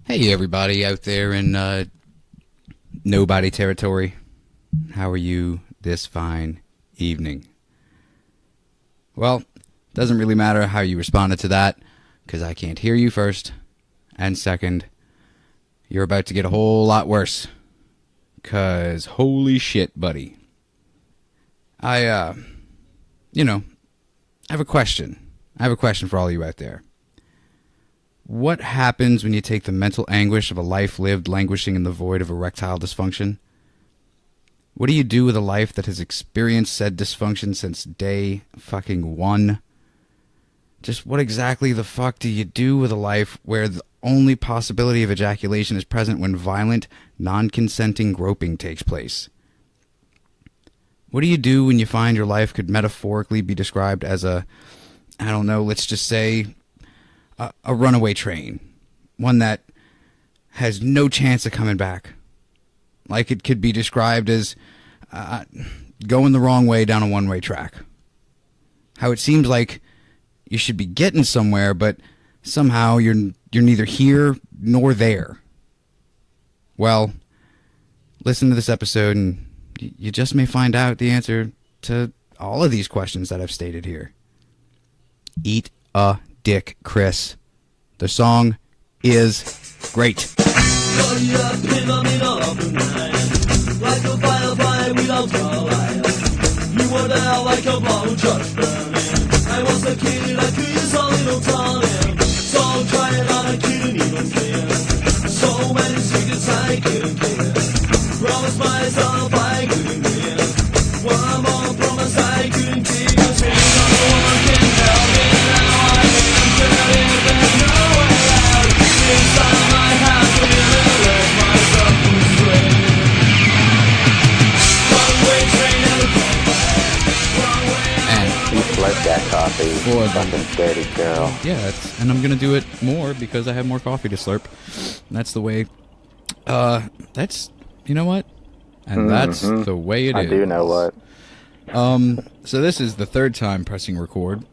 Hey, everybody out there in nobody territory. How are you this fine evening? Well, doesn't really matter how you responded to that, because I can't hear you first. And second, you're about to get a whole lot worse. Because holy shit, buddy. I have a question. I have a question for all you out there. What happens when you take the mental anguish of a life lived languishing in the void of erectile dysfunction? What do you do with a life that has experienced said dysfunction since day fucking one? Just what exactly the fuck do you do with a life where the only possibility of ejaculation is present when violent, non-consenting groping takes place? What do you do when you find your life could metaphorically be described as let's just say, a runaway train? One that has no chance of coming back. Like it could be described as going the wrong way down a one-way track. How it seems like you should be getting somewhere, but somehow you're neither here nor there. Well, listen to this episode and you just may find out the answer to all of these questions that I've stated here. Eat a dick, Chris. The song is great. Like a firefly without a light. You were there like a blown church burning. I was a kid, I could use a little turning. So I'm trying and I couldn't even clear. So many secrets I couldn't clear. Promised myself I couldn't clear. One more promise I couldn't keep. You say no one can help me now. I can't tell it, there's no way out. This time I have to let myself astray. Like that coffee, Boy, fucking dirty girl. Yeah, and I'm gonna do it more because I have more coffee to slurp. That's the way. That's you know what, and that's the way it is. I do know what. So this is the third time pressing record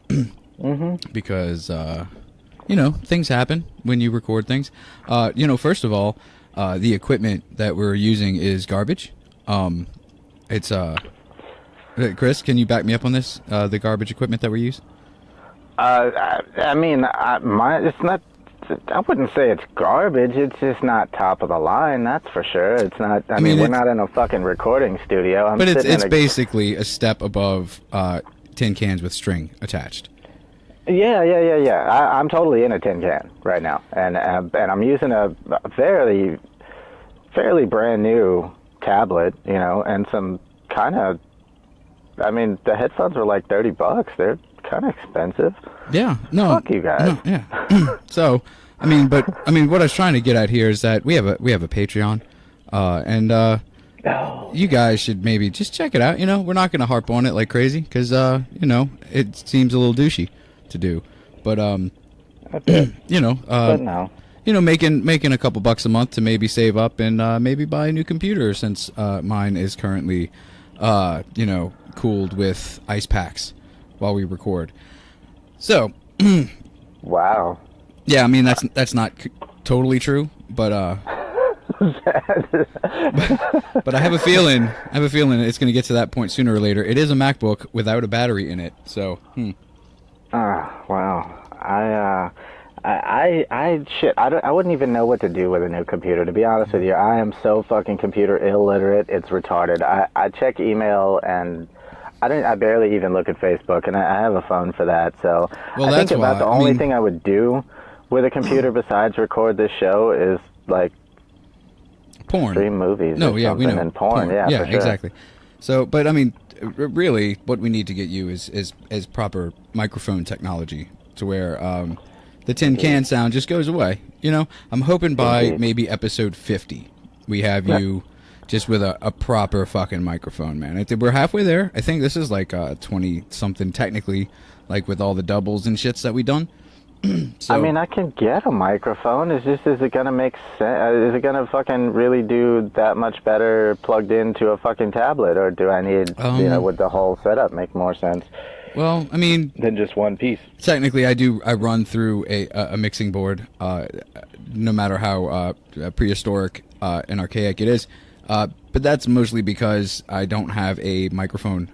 because things happen when you record things. First of all, the equipment that we're using is garbage. It's Chris, can you back me up on this? The garbage equipment that we use? It's not. I wouldn't say it's garbage. It's just not top of the line. That's for sure. It's not. I mean, we're not in a fucking recording studio. But it's basically a step above tin cans with string attached. Yeah. I'm totally in a tin can right now, and I'm using a fairly brand new tablet, and some kind of. I mean, the headphones are like $30. They're kind of expensive. Yeah, no. Fuck you guys. No, yeah. So, what I was trying to get at here is that we have a Patreon, and you guys should maybe just check it out. We're not going to harp on it like crazy because it seems a little douchey to do, but but no. Making a couple bucks a month to maybe save up and maybe buy a new computer since mine is currently cooled with ice packs while we record. So, wow. Yeah, that's not totally true, but but I have a feeling it's going to get to that point sooner or later. It is a MacBook without a battery in it, so. Wow. I wouldn't even know what to do with a new computer, to be honest with you. I am so fucking computer illiterate, it's retarded. I check email and I barely even look at Facebook, and I have a phone for that, so well, I think about the only thing I would do with a computer besides record this show is, like, porn. Stream movies no, or yeah, something, we know. and porn, yeah, yeah, for sure. Exactly. So, but, really, what we need to get you is proper microphone technology to where the tin can sound just goes away. I'm hoping by maybe episode 50 we have you just with a proper fucking microphone, man. We're halfway there. I think this is like 20-something technically, like with all the doubles and shits that we done. So, I can get a microphone. Is it going to make sense? Is it going to fucking really do that much better plugged into a fucking tablet? Or do I need, would the whole setup make more sense? Well, I mean, than just one piece. technically, I run through a mixing board, no matter how prehistoric and archaic it is. But that's mostly because I don't have a microphone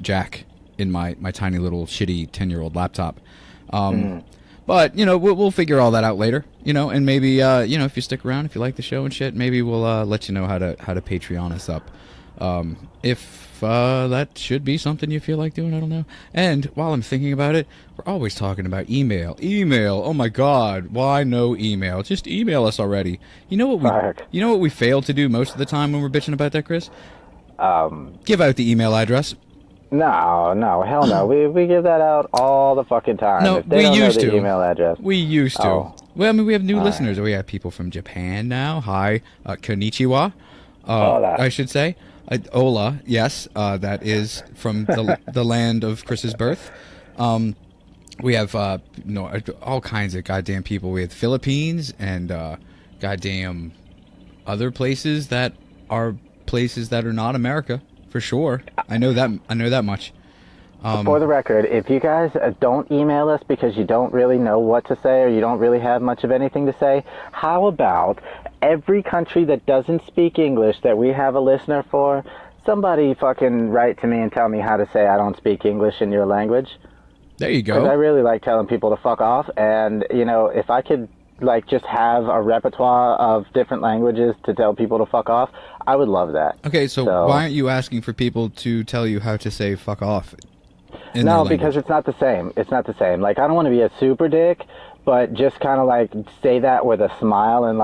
jack in my tiny little shitty 10-year-old laptop. But, we'll figure all that out later, and maybe, if you stick around, if you like the show and shit, maybe we'll let you know how to Patreon us up. If that should be something you feel like doing, I don't know. And while I'm thinking about it, we're always talking about email. Oh my God, why no email? Just email us already. You know what we fail to do most of the time when we're bitching about that, Chris? Give out the email address. No, hell no. We give that out all the fucking time. No, if they we don't used know the to. Email address. We used to. Oh. Well, I mean, we have new listeners. We have people from Japan now. Hi, konnichiwa. Hola. I should say. Ola, yes, that is from the land of Chris's birth. We have all kinds of goddamn people. We have Philippines and goddamn other places that are not America for sure. I know that much. For the record, if you guys don't email us because you don't really know what to say or you don't really have much of anything to say, how about every country that doesn't speak English that we have a listener for, somebody fucking write to me and tell me how to say I don't speak English in your language. There you go. Because I really like telling people to fuck off, and, if I could, just have a repertoire of different languages to tell people to fuck off, I would love that. Okay, so why aren't you asking for people to tell you how to say fuck off? No, because it's not the same. It's not the same. I don't want to be a super dick, but just kind of say that with a smile and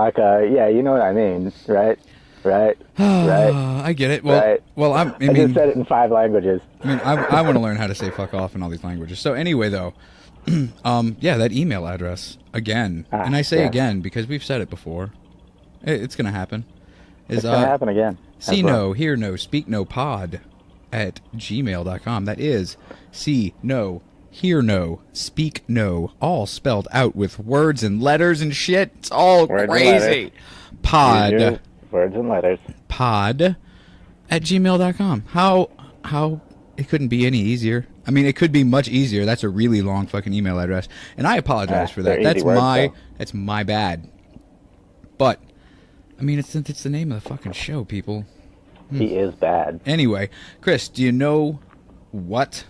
yeah, you know what I mean, right? Right. I get it. Well, right. Well, I just said it in 5 languages. I mean, I want to learn how to say fuck off in all these languages. So anyway, though, yeah, that email address again, and I say again because we've said it before. It's gonna happen. It's gonna happen again. See no, hear no, speak no pod at gmail.com. That is see no, hear no, speak no, all spelled out with words and letters and shit. It's all crazy. Pod. Words and letters. Pod at gmail.com. How it couldn't be any easier. I mean, it could be much easier. That's a really long fucking email address, and I apologize for that. That's my bad. But I mean, it's the name of the fucking show, people. He is bad. Anyway, Chris, do you know what?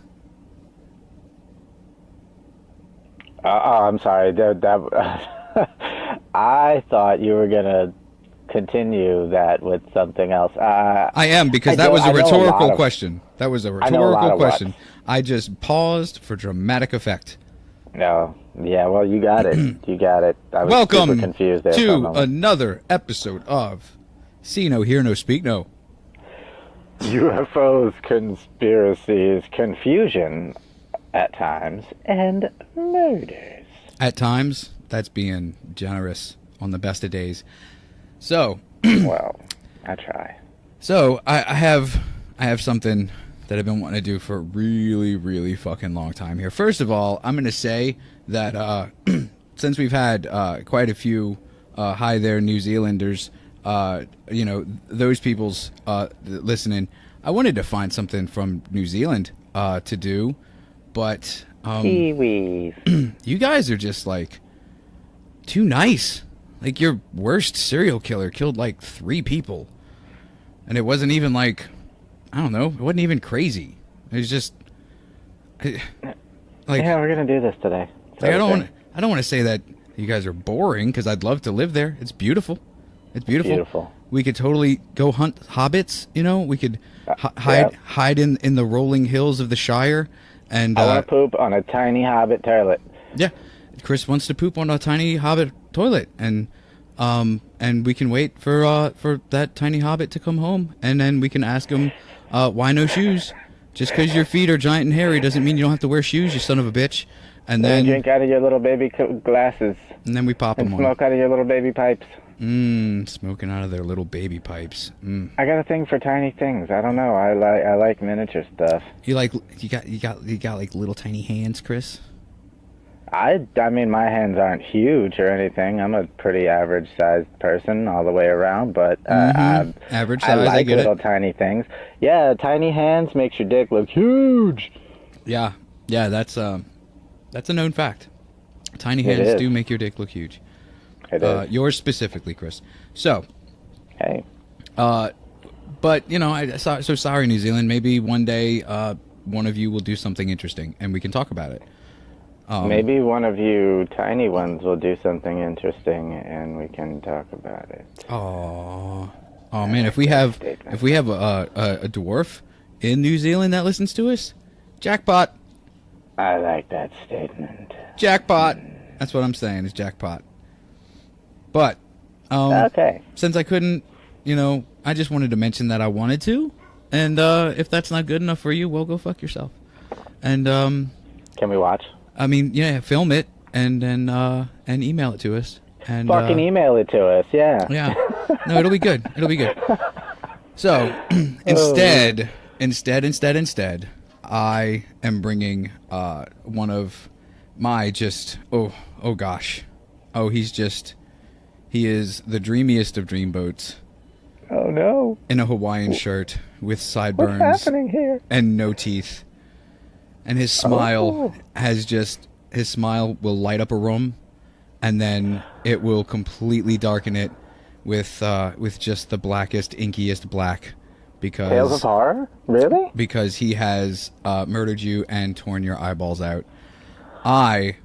I'm sorry. I thought you were gonna continue that with something else. I am, because that was a rhetorical question. That was a rhetorical question. I just paused for dramatic effect. No. Yeah, well, you got it. You got it. I was Welcome super confused there to another episode of See No, Hear No, Speak No. UFOs, conspiracies, confusion at times, and murders. At times, that's being generous on the best of days. So, well, I try. So I have something that I've been wanting to do for a really, really fucking long time here. First of all, I'm going to say that since we've had quite a few hi there New Zealanders, those people's listening, I wanted to find something from New Zealand to do, but Kiwis. You guys are just too nice. Your worst serial killer killed 3 people. And it wasn't even I don't know, it wasn't even crazy. It was just yeah, we're going to do this today. I don't want to say that you guys are boring, because I'd love to live there. It's beautiful. It's beautiful. We could totally go hunt hobbits, we could hide in the rolling hills of the Shire. And I want to poop on a tiny hobbit toilet. Yeah. Chris wants to poop on a tiny hobbit toilet, and we can wait for that tiny hobbit to come home, and then we can ask him, why no shoes? Just because your feet are giant and hairy doesn't mean you don't have to wear shoes, you son of a bitch. And then drink out of your little baby glasses. And then we pop them on. Smoke out of your little baby pipes. Smoking out of their little baby pipes. I got a thing for tiny things. I don't know. I like miniature stuff. You got little tiny hands, Chris? I mean, my hands aren't huge or anything. I'm a pretty average-sized person all the way around, but average size. I like little tiny things. Yeah, tiny hands makes your dick look huge. Yeah, Yeah, that's a known fact. Tiny It hands is. do make your dick look huge. It is. Yours specifically, Chris. So, Hey. but so sorry, New Zealand. Maybe one day one of you will do something interesting, and we can talk about it. Maybe one of you tiny ones will do something interesting, and we can talk about it. Oh man! If we have a dwarf in New Zealand that listens to us, jackpot! I like that statement. Jackpot! That's what I'm saying. Is jackpot. But Okay. since I couldn't, I just wanted to mention that I wanted to, and if that's not good enough for you, well, go fuck yourself. And Can we watch? I mean, yeah, film it and email it to us. And Fucking email it to us, yeah. yeah, no, it'll be good. It'll be good. So instead, I am bringing one of my he is the dreamiest of dreamboats. Oh no. In a Hawaiian shirt with What's sideburns happening here? and no teeth. And his smile his smile will light up a room, and then it will completely darken it with just the blackest, inkiest black, because Tales of Horror? Really? because he has murdered you and torn your eyeballs out. I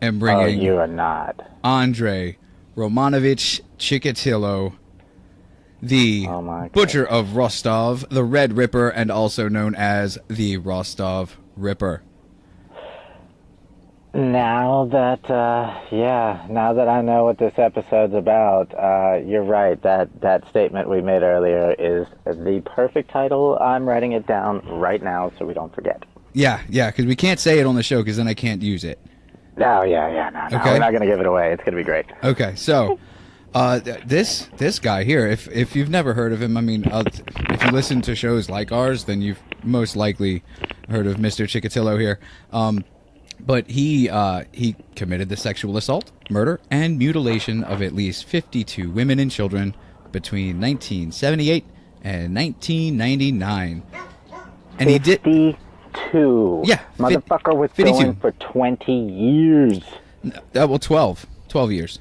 am Oh, bringing you are not. Andrei Romanovich Chikatilo, the Oh my God. Butcher of Rostov, the Red Ripper, and also known as the Rostov Ripper. Now that I know what this episode's about, you're right. That statement we made earlier is the perfect title. I'm writing it down right now so we don't forget. Yeah, because we can't say it on the show because then I can't use it. No, no. Okay. We're not going to give it away. It's going to be great. Okay, so this guy here, if you've never heard of him, I mean, if you listen to shows like ours, then you've most likely heard of Mr. Chikatilo here. But he committed the sexual assault, murder, and mutilation of at least 52 women and children between 1978 and 1999. And he did 52. Yeah, Motherfucker was 52. going for 20 years. well 12 years.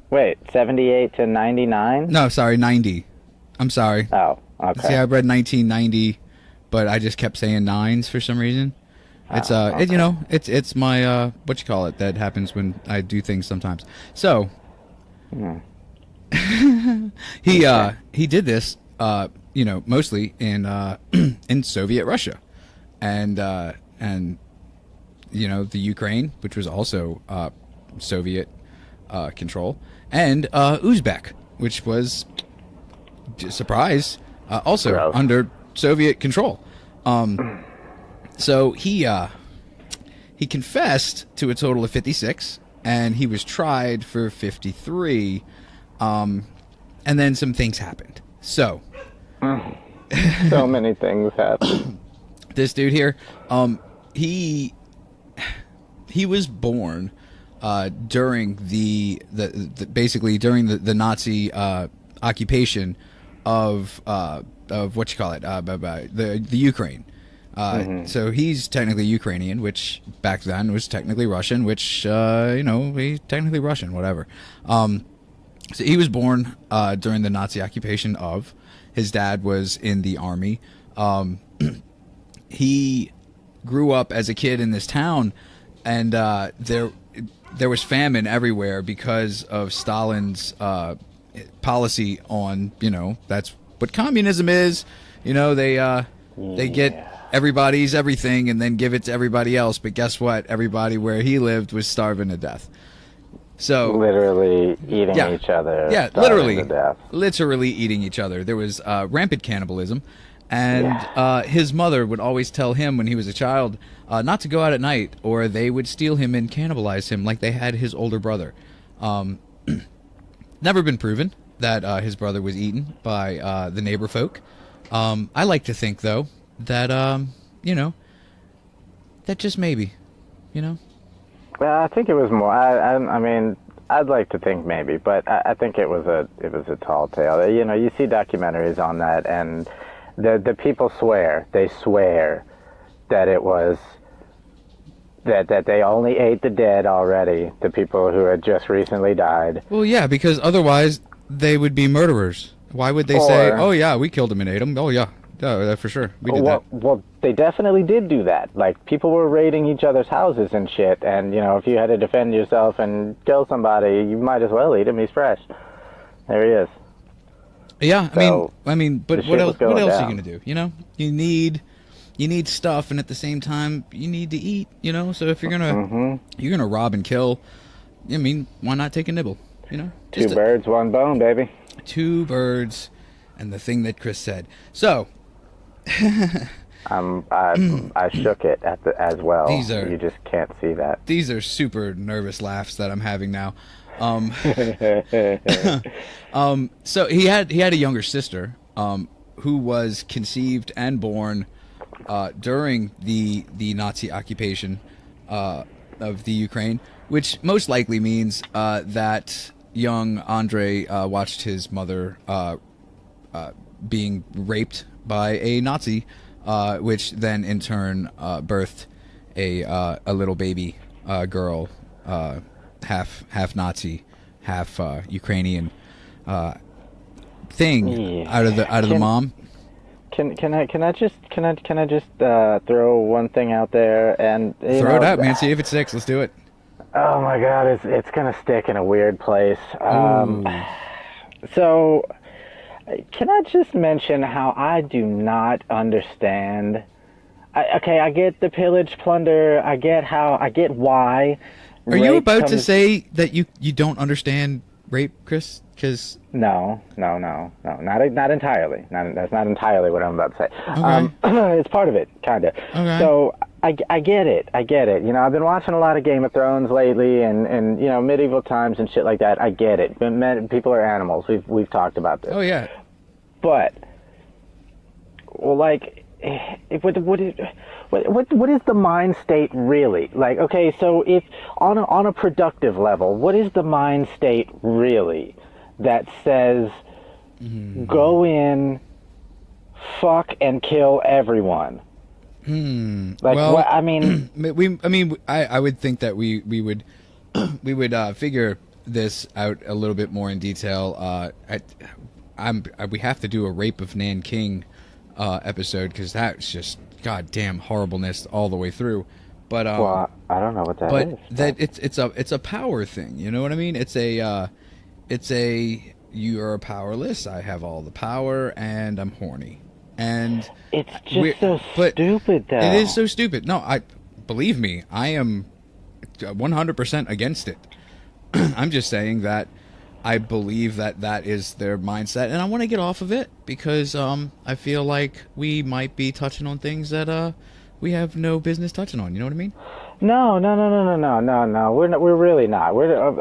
Wait, 78 to 99? No, sorry, 90. I'm sorry. Oh, okay. See, I read 1990, but I just kept saying nines for some reason. It's okay. it's my what you call it that happens when I do things sometimes. So he did this mostly in in Soviet Russia, and the Ukraine, which was also Soviet control, and Uzbek, which was surprise also Gross. under Soviet control. So he confessed to a total of 56, and he was tried for 53, and then some things happened. So So many things happen. this dude here, he was born during the basically during the Nazi occupation of what you call it, the Ukraine. So he's technically Ukrainian, which back then was technically Russian, which he's technically Russian, whatever. So he was born during the Nazi occupation of. His dad was in the army. He grew up as a kid in this town, and there was famine everywhere because of Stalin's policy on, that's what communism is. They get everybody's everything and then give it to everybody else. But guess what? Everybody where he lived was starving to death. So Literally eating each other. Yeah, starving to death. literally eating each other. There was rampant cannibalism, and his mother would always tell him when he was a child not to go out at night, or they would steal him and cannibalize him like they had his older brother. Never been proven that his brother was eaten by the neighbor folk. I like to think, though, that that just maybe, Well, I think it was more. I mean, I'd like to think maybe, but I think it was a tall tale. You see documentaries on that, and the people swear. They swear that it was that they only ate the dead already, the people who had just recently died. Well, yeah, because otherwise they would be murderers. Why would they say, "Oh yeah, we killed him and ate him"? Oh yeah, for sure, we did that. Well, they definitely did do that. Like, people were raiding each other's houses and shit, and, if you had to defend yourself and kill somebody, you might as well eat him. He's fresh. There he is. Yeah, So, I mean, but the what shit else? was going What else are down. you gonna do? You need stuff, and at the same time, you need to eat. So if you're gonna rob and kill, I mean, why not take a nibble? Two birds, one bone, baby. Two birds, and the thing that Chris said. So. I shook it as well. You just can't see that. These are super nervous laughs that I'm having now. So he had a younger sister who was conceived and born during the Nazi occupation of the Ukraine, which most likely means that young Andrei watched his mother being raped by a Nazi, which then in turn birthed a little baby girl, half Nazi, half Ukrainian thing out of the mom. Can I just throw one thing out there and throw it out, man. See if it sticks. Let's do it. Oh my God, it's gonna stick in a weird place. So. Can I just mention how I do not understand? I get the pillage, plunder. I get why. Are you about to say that you don't understand rape, Chris? Because no, not entirely. That's not entirely what I'm about to say. Okay. It's part of it, kind of. Okay. So I get it. I've been watching a lot of Game of Thrones lately, and medieval times and shit like that. I get it. People are animals. We've talked about this. Oh yeah. But, well, like, what is the mind state really? Like, okay, so if on a productive level, what is the mind state really that says go in, fuck and kill everyone? Like, well, what, I mean, I would think that we would figure this out a little bit more in detail. We have to do a Rape of Nanking episode because that's just goddamn horribleness all the way through. But well, I don't know what that is. But it's a power thing. You know what I mean? It's a you are powerless. I have all the power, and I'm horny. And it's just so stupid, though. It is so stupid. No, believe me, I am 100% against it. I'm just saying that I believe that is their mindset, and I want to get off of it because I feel like we might be touching on things that we have no business touching on. You know what I mean? No. We're really not.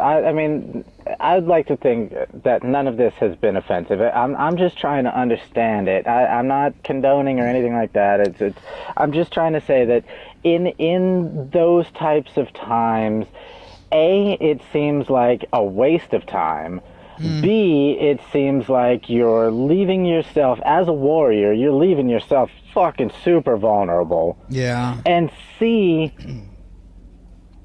I mean, I'd like to think that none of this has been offensive. I'm just trying to understand it. I'm not condoning or anything like that. I'm just trying to say that in those types of times, A, it seems like a waste of time. B, it seems like you're leaving yourself, as a warrior, you're leaving yourself fucking super vulnerable. Yeah. And C,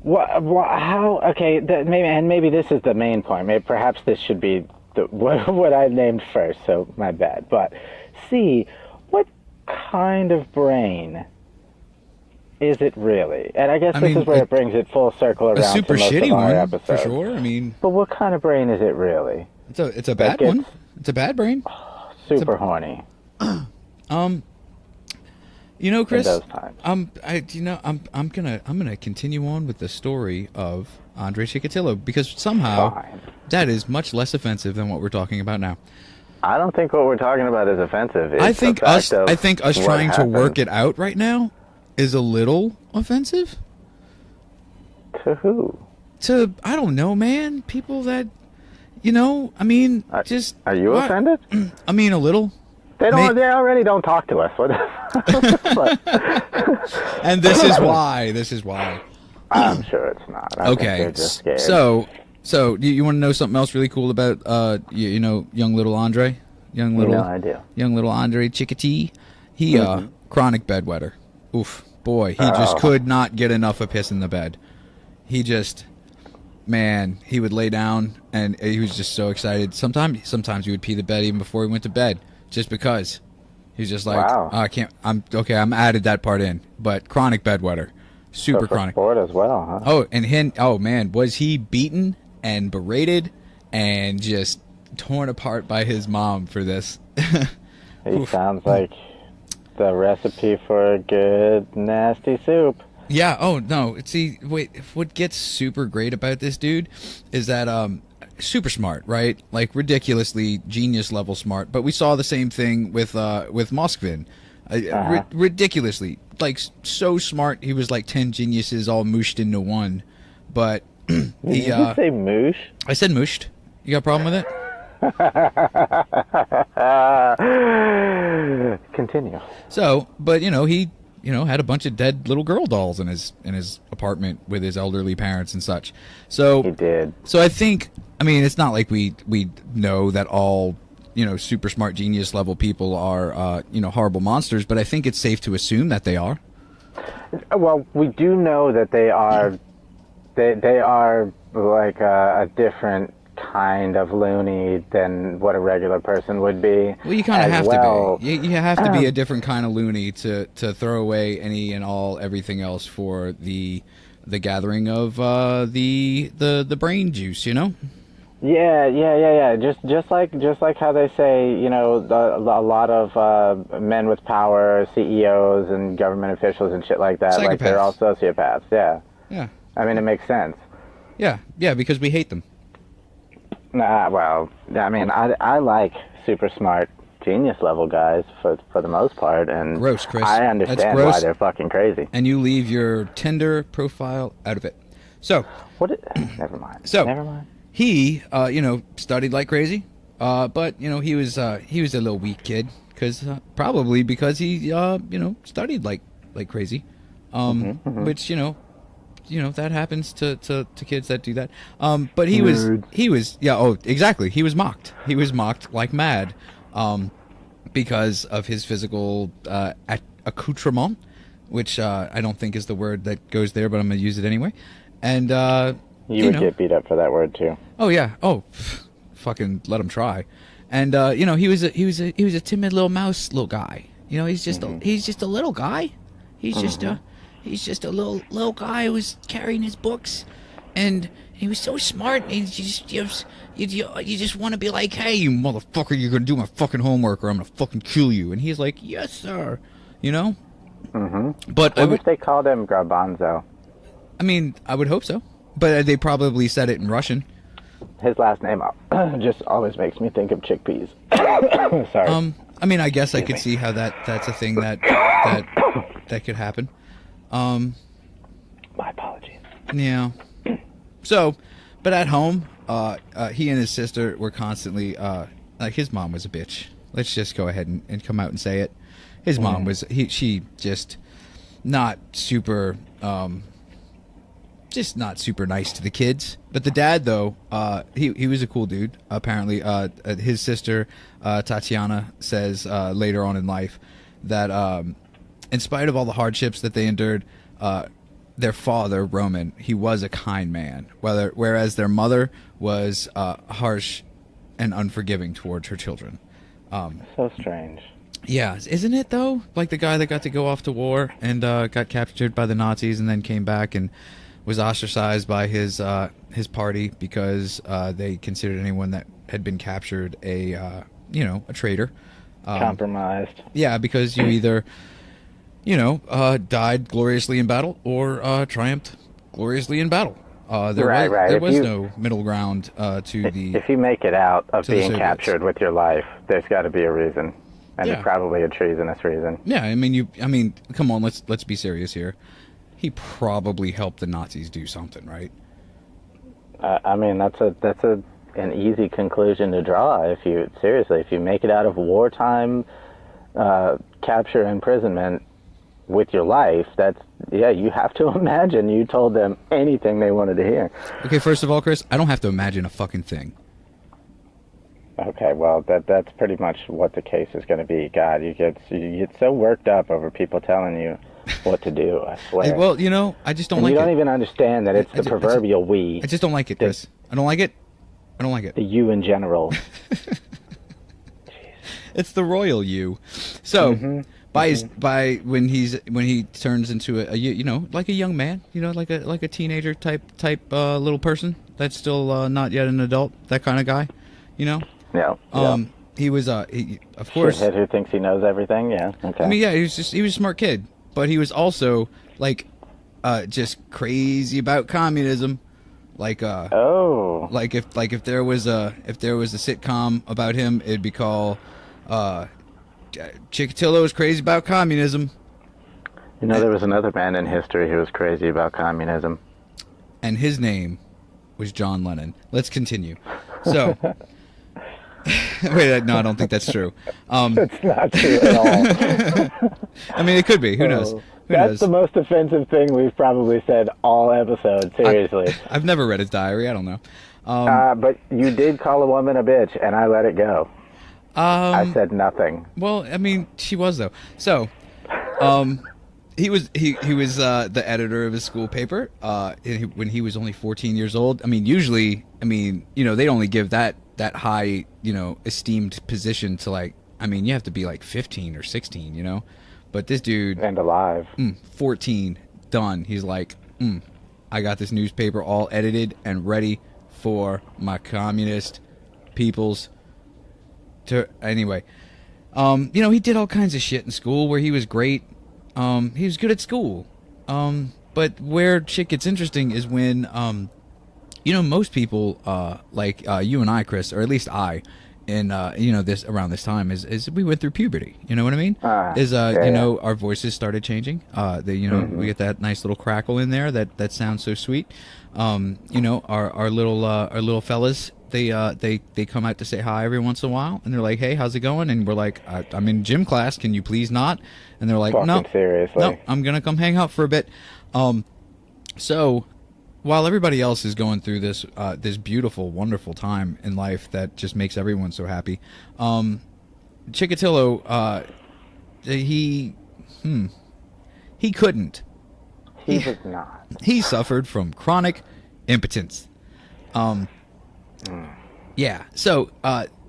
how, okay, maybe this is the main point. Maybe perhaps this should be what I named first, so my bad. But C, what kind of brain is it really? And I guess this is where it brings it full circle around a super to most shitty of our one, episodes. for sure. I mean, but what kind of brain is it really? It's a bad one. It's a bad brain. Super horny. You know, Chris, in those times. I'm gonna continue on with the story of Andrei Chikatilo because somehow that is much less offensive than what we're talking about now. I don't think what we're talking about is offensive. It's I think us trying to work it out right now is a little offensive. To who? To, I don't know, man. People that, I mean, just... Are you offended? I mean, a little. They already don't talk to us. And this is why. I'm sure it's not. I think they're just scared. So you want to know something else really cool about, young little Andrei? No, I do. Young little Andrei Chikatilo. He, chronic bedwetter. Oof. boy, he just could not get enough of pissing the bed. He just, man, he would lay down and he was just so excited. Sometimes he would pee the bed even before he went to bed, just because. He was just like, Wow. oh, I can't. I'm added that part in, but chronic bedwetter, super So for chronic. sport as well, huh? Oh, and him. Oh man, was he beaten and berated and just torn apart by his mom for this? He sounds like the recipe for a good nasty soup. Yeah. Oh no. See, wait. What gets super great about this dude is that super smart, right? Like ridiculously genius level smart. But we saw the same thing with Moskvin. Ridiculously, like so smart. He was like 10 geniuses all mooshed into one. But Did you say moosh? I said mooshed. You got a problem with it? Continue. So, but he had a bunch of dead little girl dolls in his apartment with his elderly parents and such. So He did. So I think, it's not like we know that all super smart genius level people are horrible monsters, but I think it's safe to assume that they are. Well, we do know that they are. They are like a different kind of loony than what a regular person would be. Well, you kind of have to be. You have to be a different kind of loony to throw away any and all everything else for the gathering of the brain juice. Yeah. Just like how they say, a lot of men with power, CEOs and government officials and shit like that, like they're all sociopaths. Yeah. Yeah. It makes sense. Yeah, because we hate them. Well, I like super smart genius level guys for the most part, and gross, Chris. I understand why they're fucking crazy. And you leave your Tinder profile out of it. So Never mind. So never mind. He, studied like crazy, but he was a little weak kid probably because he studied like crazy, which that happens to kids that do that. But he was exactly. He was mocked like mad, because of his physical accoutrement, which I don't think is the word that goes there, but I'm gonna use it anyway. And you would get beat up for that word too. Oh yeah. Oh, fucking let him try. And he was a timid little mouse little guy. He's just a little guy. He's just a little guy who was carrying his books, and he was so smart. And you just want to be like, hey, you motherfucker, you're gonna do my fucking homework, or I'm gonna fucking kill you. And he's like, yes, sir. But What if they called him Garbanzo? I would hope so. But they probably said it in Russian. His last name just always makes me think of chickpeas. Sorry. I guess I could see how that's a thing that could happen. My apologies. Yeah. So, but at home, he and his sister were constantly his mom was a bitch. Let's just go ahead and come out and say it. His mom was she just not super just not super nice to the kids. But the dad, though, he was a cool dude. Apparently, his sister Tatiana says later on in life that in spite of all the hardships that they endured, their father Roman, he was a kind man. Whereas their mother was harsh and unforgiving towards her children. So strange. Yeah, isn't it though? Like the guy that got to go off to war and got captured by the Nazis and then came back and was ostracized by his party because they considered anyone that had been captured a traitor. Compromised. Yeah, because you either died gloriously in battle or triumphed gloriously in battle. There was no middle ground to the. If you make it out of being Soviets. captured with your life, there's got to be a reason, and Yeah. it's probably a treasonous reason. Yeah, come on, let's be serious here. He probably helped the Nazis do something, right? That's an easy conclusion to draw. If you make it out of wartime capture and imprisonment with your life, you have to imagine you told them anything they wanted to hear. Okay, first of all, Chris, I don't have to imagine a fucking thing. Okay, well, that's pretty much what the case is going to be. God, you get so worked up over people telling you what to do. I swear. Well, you know, I just don't and like you don't it. even understand that it's the proverbial we. I just don't like it, Chris. I don't like it. I don't like it. The you in general. It's the royal you. So, by when he turns into a you know, like a young man, you know, like a teenager type little person that's still not yet an adult, that kind of guy, you know. Yeah. He was of course, shithead who thinks he knows everything. Yeah. Okay. I mean, yeah, he was a smart kid, but he was also like just crazy about communism. Like like if there was a sitcom about him, it'd be called Chikatilo is crazy about communism. You know, there was another man in history who was crazy about communism, and his name was John Lennon. Let's continue. So wait, no, I don't think that's true. It's not true at all. I mean, it could be. Who knows? That's the most offensive thing we've probably said all episode. Seriously. I've never read his diary. I don't know. But you did call a woman a bitch, and I let it go. I said nothing. Well, I mean, she was though. So, he was the editor of his school paper. When he was only 14 years old. I mean, usually, you know, they'd only give that high, you know, esteemed position to, like, I mean, you have to be like 15 or 16, you know. But this dude, and alive, 14, done. He's like, I got this newspaper all edited and ready for my communist peoples. Anyway, you know, he did all kinds of shit in school where he was great. He was good at school. But where shit gets interesting is when, you know, most people, like you and I, Chris, or at least I, and you know, around this time is we went through puberty. You know what I mean? You know, our voices started changing. You know, we get that nice little crackle in there that sounds so sweet. You know, our little fellas, they come out to say hi every once in a while, and they're like, "Hey, how's it going?" And we're like, "I'm in gym class. Can you please not?" And they're like, "No, seriously, no, I'm gonna come hang out for a bit." So while everybody else is going through this beautiful, wonderful time in life that just makes everyone so happy, Chikatilo, he couldn't. He was not. He suffered from chronic impotence. Yeah, so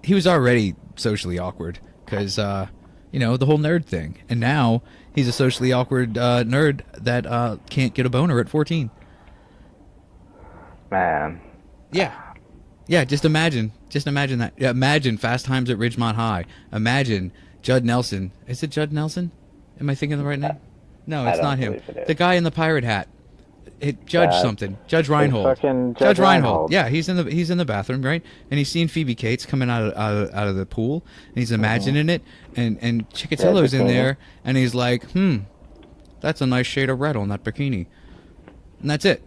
he was already socially awkward because, you know, the whole nerd thing. And now he's a socially awkward nerd that can't get a boner at 14. Man. Yeah. Yeah, just imagine that. Yeah, imagine Fast Times at Ridgemont High. Imagine Judd Nelson. Is it Judd Nelson? Am I thinking the right name? No, it's not him. The guy in the pirate hat. Judge something. Judge Reinhold. Judge Reinhold. Yeah, he's in the bathroom, right? And he's seeing Phoebe Cates coming out of the pool, and he's imagining it, and Chikatilo's in there, and he's like, that's a nice shade of red on that bikini. And that's it.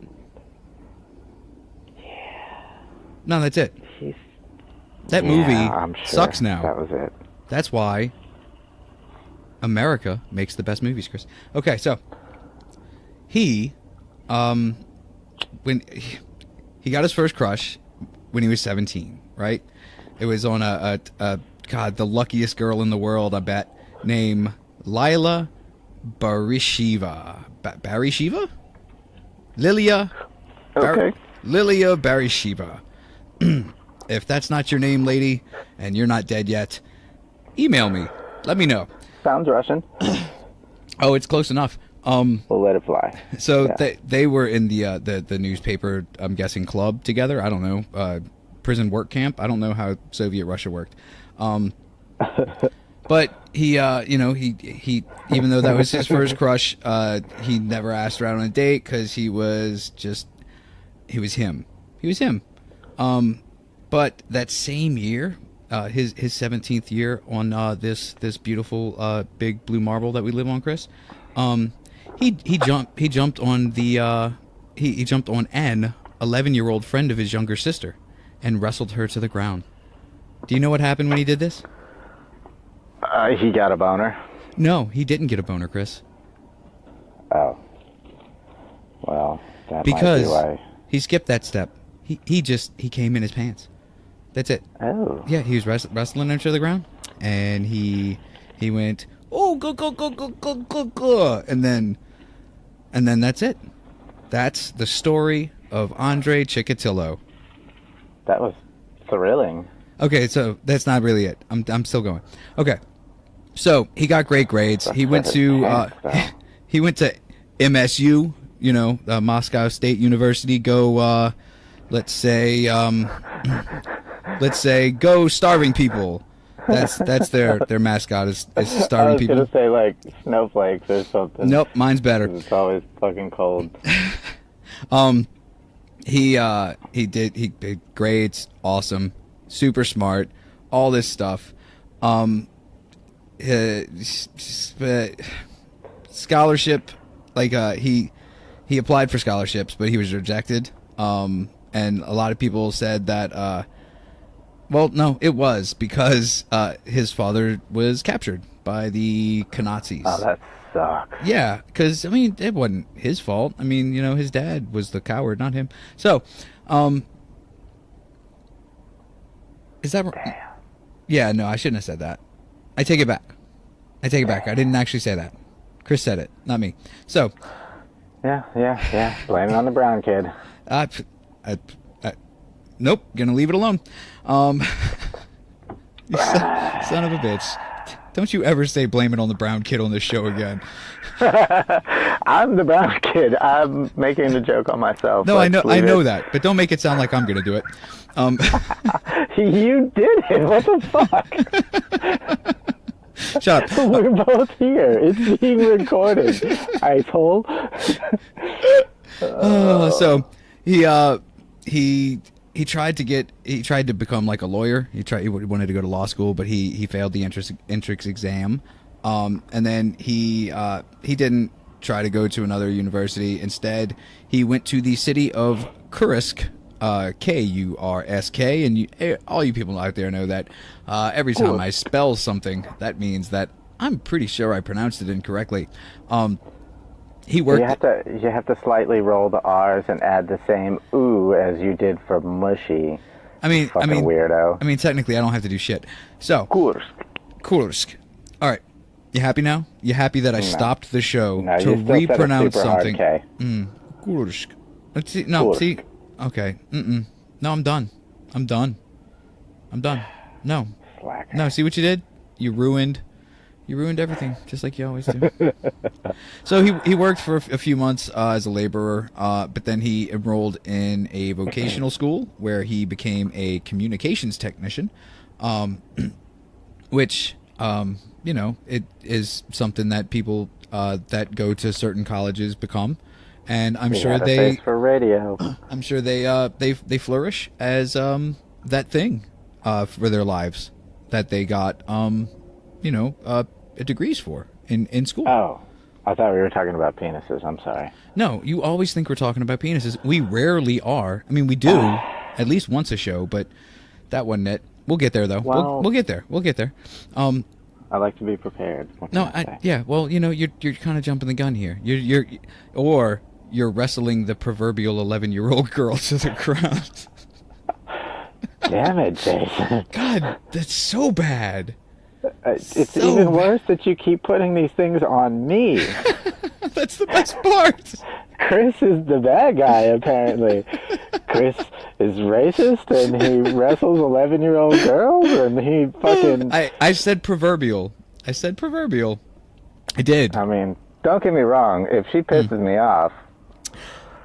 No, that's it. That movie sucks now. That was it. That's why America makes the best movies, Chris. Okay, so he, when he got his first crush when he was 17, right? It was on God, the luckiest girl in the world, I bet, named Lila Barisheva. Barisheva? Lilia? Okay. Lilia Barisheva. If that's not your name, lady, and you're not dead yet, email me. Let me know. Sounds Russian. Oh, it's close enough. We'll let it fly. So they were in the newspaper, I'm guessing, club together. I don't know. Prison work camp. I don't know how Soviet Russia worked. But he, you know, he even though that was his first crush, he never asked her out on a date because he was him. He was him. But that same year, his 17th year on this beautiful big blue marble that we live on, Chris, he jumped on he jumped on an 11-year-old friend of his younger sister and wrestled her to the ground. Do you know what happened when he did this? He got a boner. No, he didn't get a boner, Chris. Oh. Well, that because might be why. He skipped that step. He came in his pants. That's it. Oh. Yeah, he was wrestling her to the ground, and he went, oh, go, and then that's it. That's the story of Andrei Chikatilo. That was thrilling. Okay, so that's not really it. I'm still going. Okay, so he got great grades. He went to he went to MSU, Moscow State University. Go, let's say go starving people. That's their mascot is starving people. I was gonna say like snowflakes or something. Nope, mine's better. It's always fucking cold. He did grades, awesome, super smart, all this stuff. Scholarship, like he applied for scholarships, but he was rejected. And a lot of people said that. Well, no, it was because his father was captured by the Nazis. Oh, that sucks. Yeah, because, I mean, it wasn't his fault. I mean, his dad was the coward, not him. So, is that... Damn. Yeah, no, I shouldn't have said that. I take it back. I didn't actually say that. Chris said it, not me. So... Yeah. Blame it on the brown kid. Nope, gonna leave it alone. You son of a bitch. Don't you ever say blame it on the brown kid on this show again. I'm the brown kid. I'm making a joke on myself. No, I know that, but don't make it sound like I'm gonna do it. You did it. What the fuck? Shut up. We're both here. It's being recorded. Asshole. So he tried to become like a lawyer. He wanted to go to law school, but he failed the entrance exam. And then he didn't try to go to another university. Instead, he went to the city of Kursk, Kursk, and all you people out there know that every time I spell something, that means that I'm pretty sure I pronounced it incorrectly. He worked. You have to slightly roll the R's and add the same ooh as you did for mushy. I mean, weirdo. I mean, technically, I don't have to do shit. So, Kursk. All right, you happy now? You happy that I stopped the show to repronounce something? Kursk. Let's see. No, Kursk. see. Okay. No, I'm done. No. Slacker. No. See what you did? You ruined everything, just like you always do. So he worked for a few months as a laborer, but then he enrolled in a vocational school where he became a communications technician, which, it is something that people that go to certain colleges become. And I'm sure they for radio. I'm sure they flourish as that thing for their lives that they got degrees for in school. Oh, I thought we were talking about penises. I'm sorry. No, you always think we're talking about penises. We rarely are. I mean, we do at least once a show, but that wasn't it. We'll get there though. Well, we'll get there. I like to be prepared. Yeah. Well, you're kind of jumping the gun here. You're wrestling the proverbial 11-year-old girl to the ground. Damn it, Jason. God, that's so bad. It's so even worse that you keep putting these things on me. That's the best part. Chris is the bad guy, apparently. Chris is racist, and he wrestles 11-year-old girls, and he fucking... I said proverbial. I did. I mean, don't get me wrong. If she pisses me off...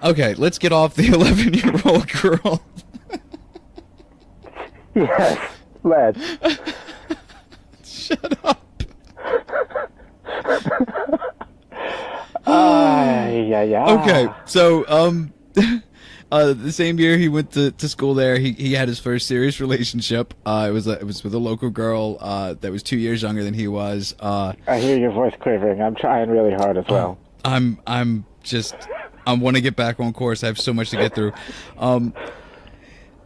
Okay, let's get off the 11-year-old girl. Yes, let's. Shut up. Okay, so the same year he went to school there, he had his first serious relationship. It was with a local girl that was 2 years younger than he was. I hear your voice quivering. I'm trying really hard as well. I want to get back on course. I have so much to get through.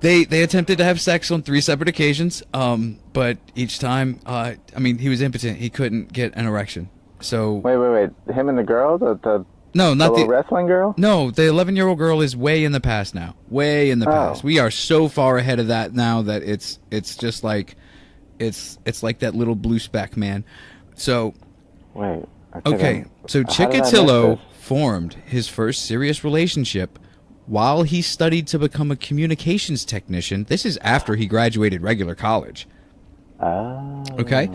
They attempted to have sex on 3 separate occasions, but each time, he was impotent. He couldn't get an erection. So wait. Him and the girl, no, not the wrestling girl. No, the 11-year-old girl is way in the past now. Way in the past. We are so far ahead of that now that it's just like it's like that little blue speck, man. So Wait. Okay, so how did I miss Chikatilo this? formed his first serious relationship while he studied to become a communications technician. This is after he graduated regular college. Oh. Okay?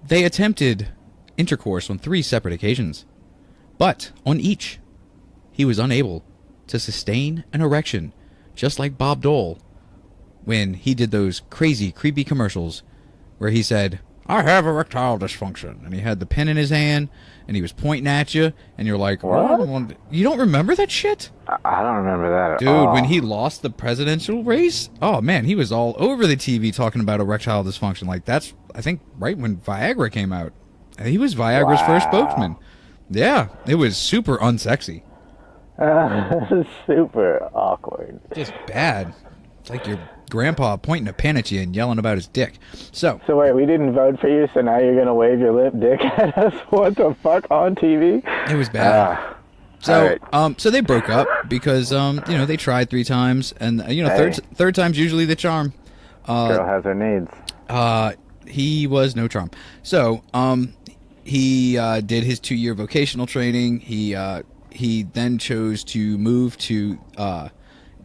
They attempted intercourse on 3 separate occasions, but on each, he was unable to sustain an erection, just like Bob Dole when he did those crazy, creepy commercials where he said, "I have erectile dysfunction," and he had the pen in his hand, and he was pointing at you, and you're like, What? "Oh, you don't remember that shit?" I don't remember that Dude, at all. when he lost the presidential race, oh man, he was all over the TV talking about erectile dysfunction. Like, that's, I think, right when Viagra came out. He was Viagra's first spokesman. Yeah, it was super unsexy. Super awkward. Just bad. It's like your grandpa pointing a pen at you and yelling about his dick. So wait, we didn't vote for you, so now you're gonna wave your lip dick at us? What the fuck, on TV? it was bad. So, alright. so they broke up because, they tried 3 times, and Hey. third time's usually the charm. Girl has her needs. He was no charm. So, he did his 2-year vocational training. He then chose to move to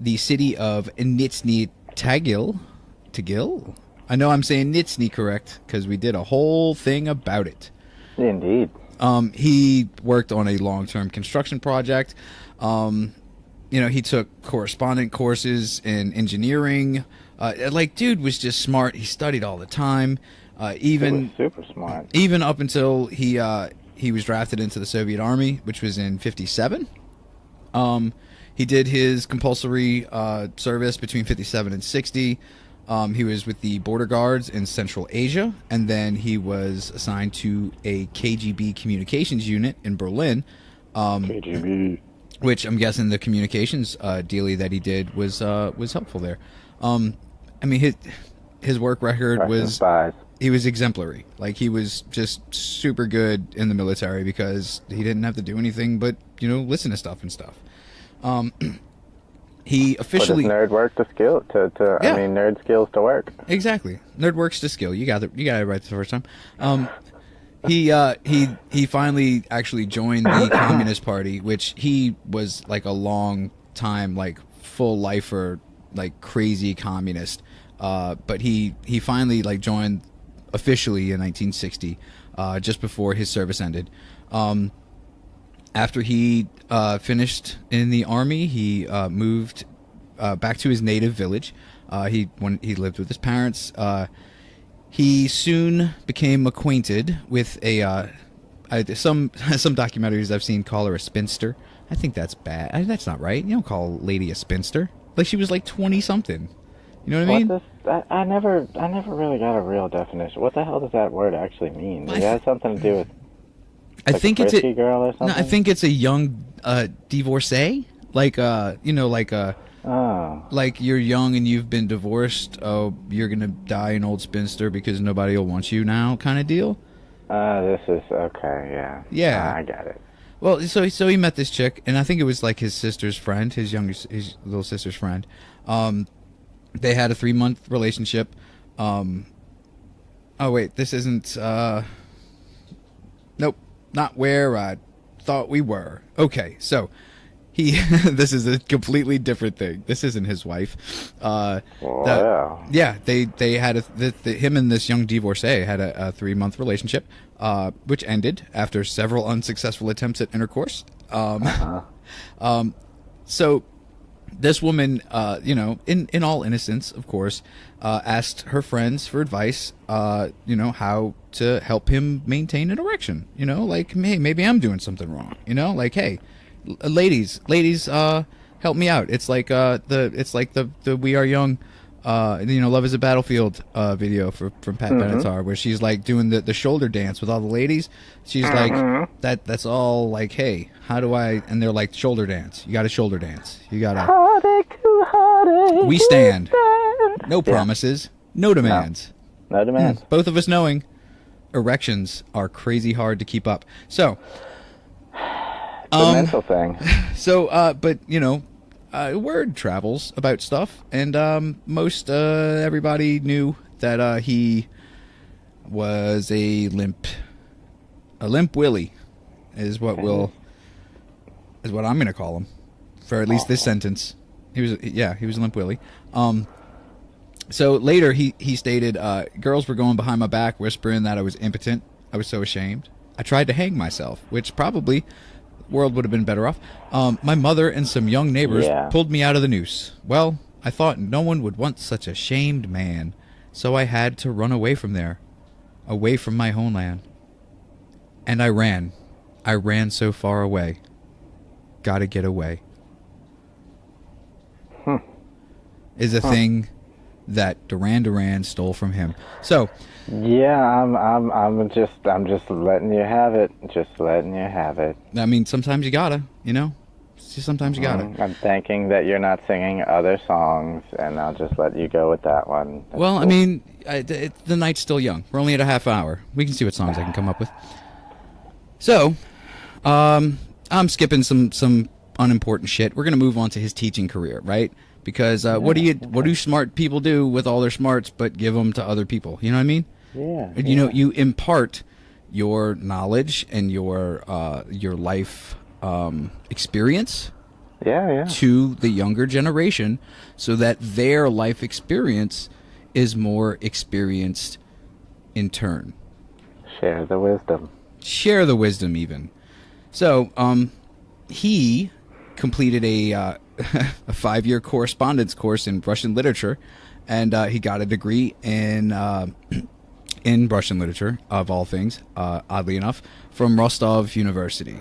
the city of Nizhny Tagil. Tagil? I know I'm saying Nizhny correct because we did a whole thing about it. Indeed. He worked on a long-term construction project. He took correspondent courses in engineering. Dude was just smart. He studied all the time. He was super smart. Even up until he was drafted into the Soviet Army, which was in '57. He did his compulsory service between '57 and '60. He was with the border guards in Central Asia, and then he was assigned to a KGB communications unit in Berlin. KGB. Which I'm guessing the communications dealie that he did was helpful there. His work record Russian was spies. he was exemplary. Like, he was just super good in the military because he didn't have to do anything but listen to stuff and stuff. He officially Put his nerd work to skill Yeah. nerd skills to work. exactly nerd works to skill. You got it right the first time. He finally actually joined the Communist Party, which he was like a long time like full lifer, like crazy communist. But he finally like joined officially in 1960, just before his service ended. After he finished in the army, he moved back to his native village. When he lived with his parents. He soon became acquainted with some documentaries I've seen call her a spinster. I think that's bad. That's not right. You don't call a lady a spinster. Like, she was like 20 something. You know what I mean? I never really got a real definition. What the hell does that word actually mean? Does it have something to do with I think it's frisky girl or something? No, I think it's a young divorcee. Like Oh. like you're young and you've been divorced. Oh, you're gonna die an old spinster because nobody will want you now, kind of deal. This is okay. Yeah. Yeah. I got it. Well, so he met this chick, and I think it was like his sister's friend, his little sister's friend. They had a 3-month relationship. Oh wait, this isn't. Nope, not where I thought we were. Okay, so this is a completely different thing. This isn't his wife. Yeah, they had him and this young divorcee had a 3-month relationship, which ended after several unsuccessful attempts at intercourse. So this woman, in all innocence, of course, asked her friends for advice, how to help him maintain an erection. Like, hey, maybe I'm doing something wrong. Like, hey, ladies, help me out. It's like the We Are Young, Love Is a Battlefield video from Pat Benatar, where she's like doing the shoulder dance with all the ladies. She's like, that's all like, hey, how do I? And they're like, shoulder dance. You got to shoulder dance. You got to. Heartache to heartache. We stand. No promises. No demands. No demands. Both of us knowing erections are crazy hard to keep up. So. The mental thing. So, but word travels about stuff, and most everybody knew that he was a limp A limp Willie is what I'm going to call him for at least this sentence. He was a limp Willie. So later he stated, girls were going behind my back whispering that I was impotent. I was so ashamed. I tried to hang myself, which probably the world would have been better off. My mother and some young neighbors pulled me out of the noose. Well, I thought no one would want such a shamed man, so I had to run away from there, away from my homeland. And I ran. I ran so far away. Gotta get away. Is a thing that Duran Duran stole from him. So, yeah, I'm just letting you have it. Just letting you have it. I mean, sometimes you gotta, sometimes you gotta. I'm thanking that you're not singing other songs, and I'll just let you go with that one. That's well, cool. I mean, the night's still young. We're only at a half hour. We can see what songs I can come up with. So, I'm skipping some unimportant shit. We're gonna move on to his teaching career, right? Because what do smart people do with all their smarts but give them to other people? You know what I mean? Yeah. You impart your knowledge and your life experience to the younger generation so that their life experience is more experienced in turn. Share the wisdom. Share the wisdom even. So he completed a 5-year correspondence course in Russian literature, and he got a degree in Russian literature, of all things, oddly enough, from Rostov University.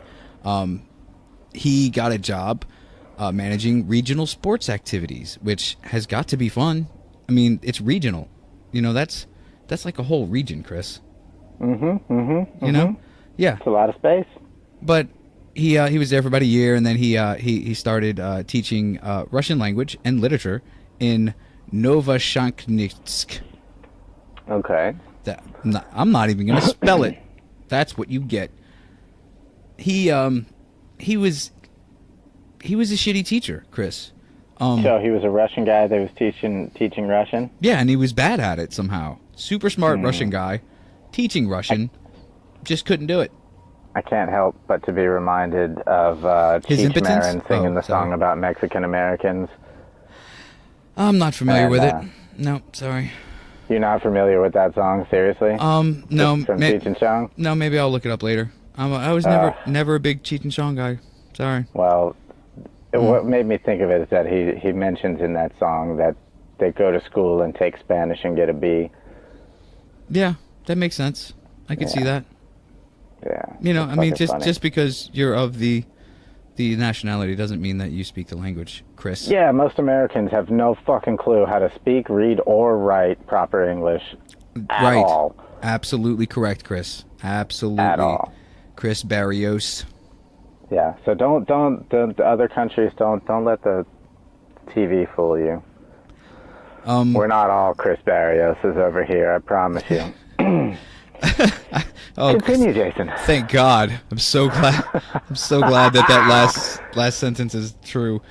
He got a job managing regional sports activities, which has got to be fun. I mean, it's regional. That's like a whole region, Chris. You know? Yeah. It's a lot of space. But he was there for about a year, and then he started teaching Russian language and literature in Novoshanknitsk. Okay. I'm not even going to spell it. That's what you get. He was a shitty teacher, Chris. So he was a Russian guy that was teaching Russian? Yeah, and he was bad at it somehow. Super smart Russian guy, teaching Russian, just couldn't do it. I can't help but to be reminded of Cheech Marin singing the song about Mexican Americans. I'm not familiar with it. No, sorry. You're not familiar with that song, seriously? No. From Cheech and Chong? No, maybe I'll look it up later. I was never a big Cheech and Chong guy. Sorry. Well, what made me think of it is that he mentions in that song that they go to school and take Spanish and get a B. Yeah, that makes sense. I could see that. Yeah. I mean, just because you're of the nationality doesn't mean that you speak the language, Chris. Yeah, most Americans have no fucking clue how to speak, read, or write proper English at all. Absolutely correct, Chris. Absolutely. At all. Chris Barrios. Yeah, so don't the other countries don't let the TV fool you. We're not all Chris Barrioses over here, I promise you. Continue, Jason. Thank God. I'm so glad. I'm so glad that last sentence is true.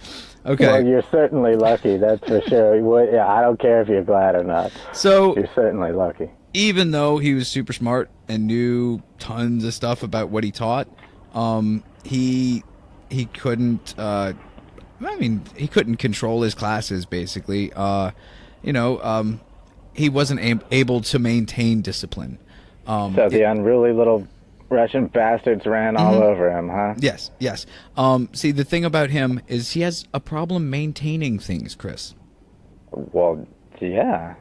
Okay. Well, you're certainly lucky. That's for sure. Yeah, I don't care if you're glad or not. So you're certainly lucky. Even though he was super smart and knew tons of stuff about what he taught, he couldn't. He couldn't control his classes. Basically, he wasn't able to maintain discipline. So the unruly little Russian bastards ran all over him, huh? Yes. See, the thing about him is he has a problem maintaining things, Chris. Well, yeah.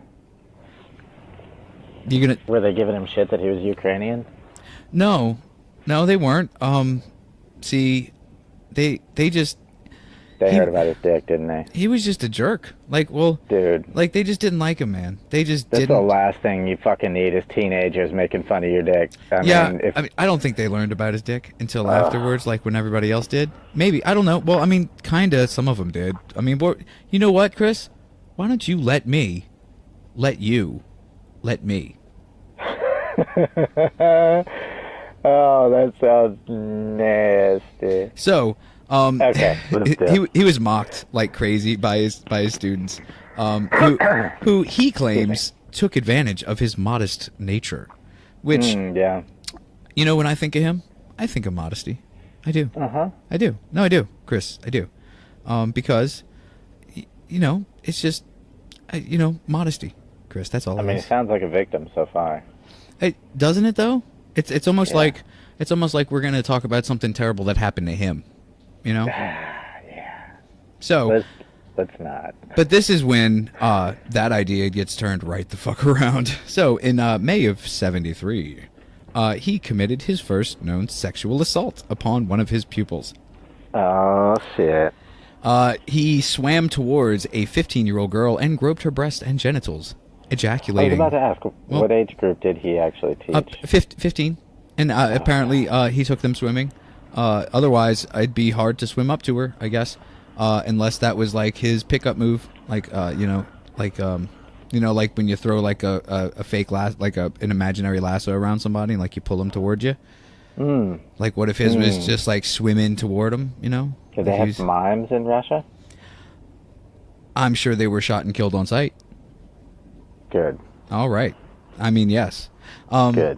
Were they giving him shit that he was Ukrainian? No, they weren't. See, they just... They heard about his dick, didn't they? He was just a jerk. Dude. They just didn't like him, man. That's the last thing you fucking need is teenagers making fun of your dick. I mean, I don't think they learned about his dick until afterwards, like when everybody else did. Maybe. I don't know. Well, I mean, kinda. Some of them did. I mean, you know what, Chris? Why don't you let me let you let me? Oh, that sounds nasty. So... okay. he was mocked like crazy by his students, who he claims took advantage of his modest nature, which You know, when I think of him, I think of modesty. I do. I do. No, I do, Chris. I do. Because, you know, it's just, you know, modesty, Chris. That's all. I mean, it sounds like a victim so far. Doesn't it though? It's almost like we're gonna talk about something terrible that happened to him. You know. Yeah. So. Let's not. But this is when that idea gets turned right the fuck around. So in May of '73, he committed his first known sexual assault upon one of his pupils. Oh shit. He swam towards a 15-year-old girl and groped her breast and genitals, ejaculating. I was about to ask, what age group did he actually teach? 15. And apparently he took them swimming. Otherwise, it'd be hard to swim up to her, I guess, unless that was like his pickup move, like like when you throw like a fake lasso, like an imaginary lasso around somebody, and like you pull them towards you. Like, what if his was just like swimming toward him? You know? Did they have mimes in Russia? I'm sure they were shot and killed on sight. Good. All right. I mean, yes. Good.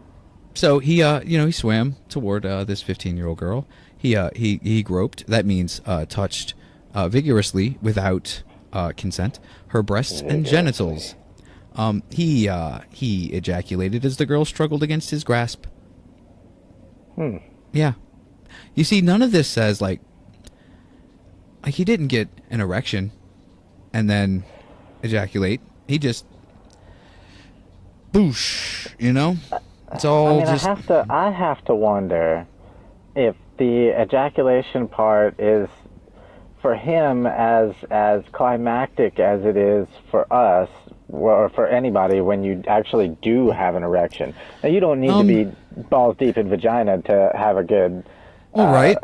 So he, he swam toward this 15-year-old girl. He groped. That means touched vigorously without consent her breasts and genitals. He ejaculated as the girl struggled against his grasp. Yeah. You see, none of this says like he didn't get an erection and then ejaculate. He just boosh, you know? It's all I have to wonder if the ejaculation part is for him as climactic as it is for us or for anybody when you actually do have an erection. Now, you don't need to be balls deep in vagina to have a good. Well, right.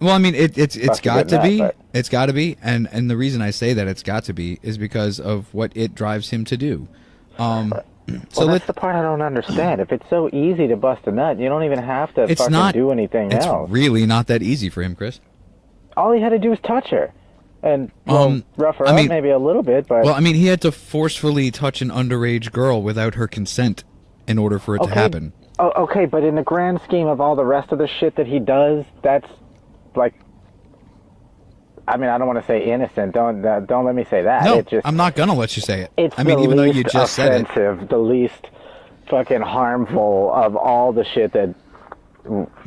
Well, I mean, it's got to be. But It's got to be, and the reason I say that it's got to be is because of what it drives him to do. So that's the part I don't understand. If it's so easy to bust a nut, you don't even have to do anything else. It's really not that easy for him, Chris. All he had to do was touch her. And, rough her up maybe a little bit, but... Well, I mean, he had to forcefully touch an underage girl without her consent in order for it to happen. Oh, okay, but in the grand scheme of all the rest of the shit that he does, that's, like... I mean, I don't want to say innocent. Don't let me say that. No, I'm not going to let you say it. It's even though you just said it. The least fucking harmful of all the shit that...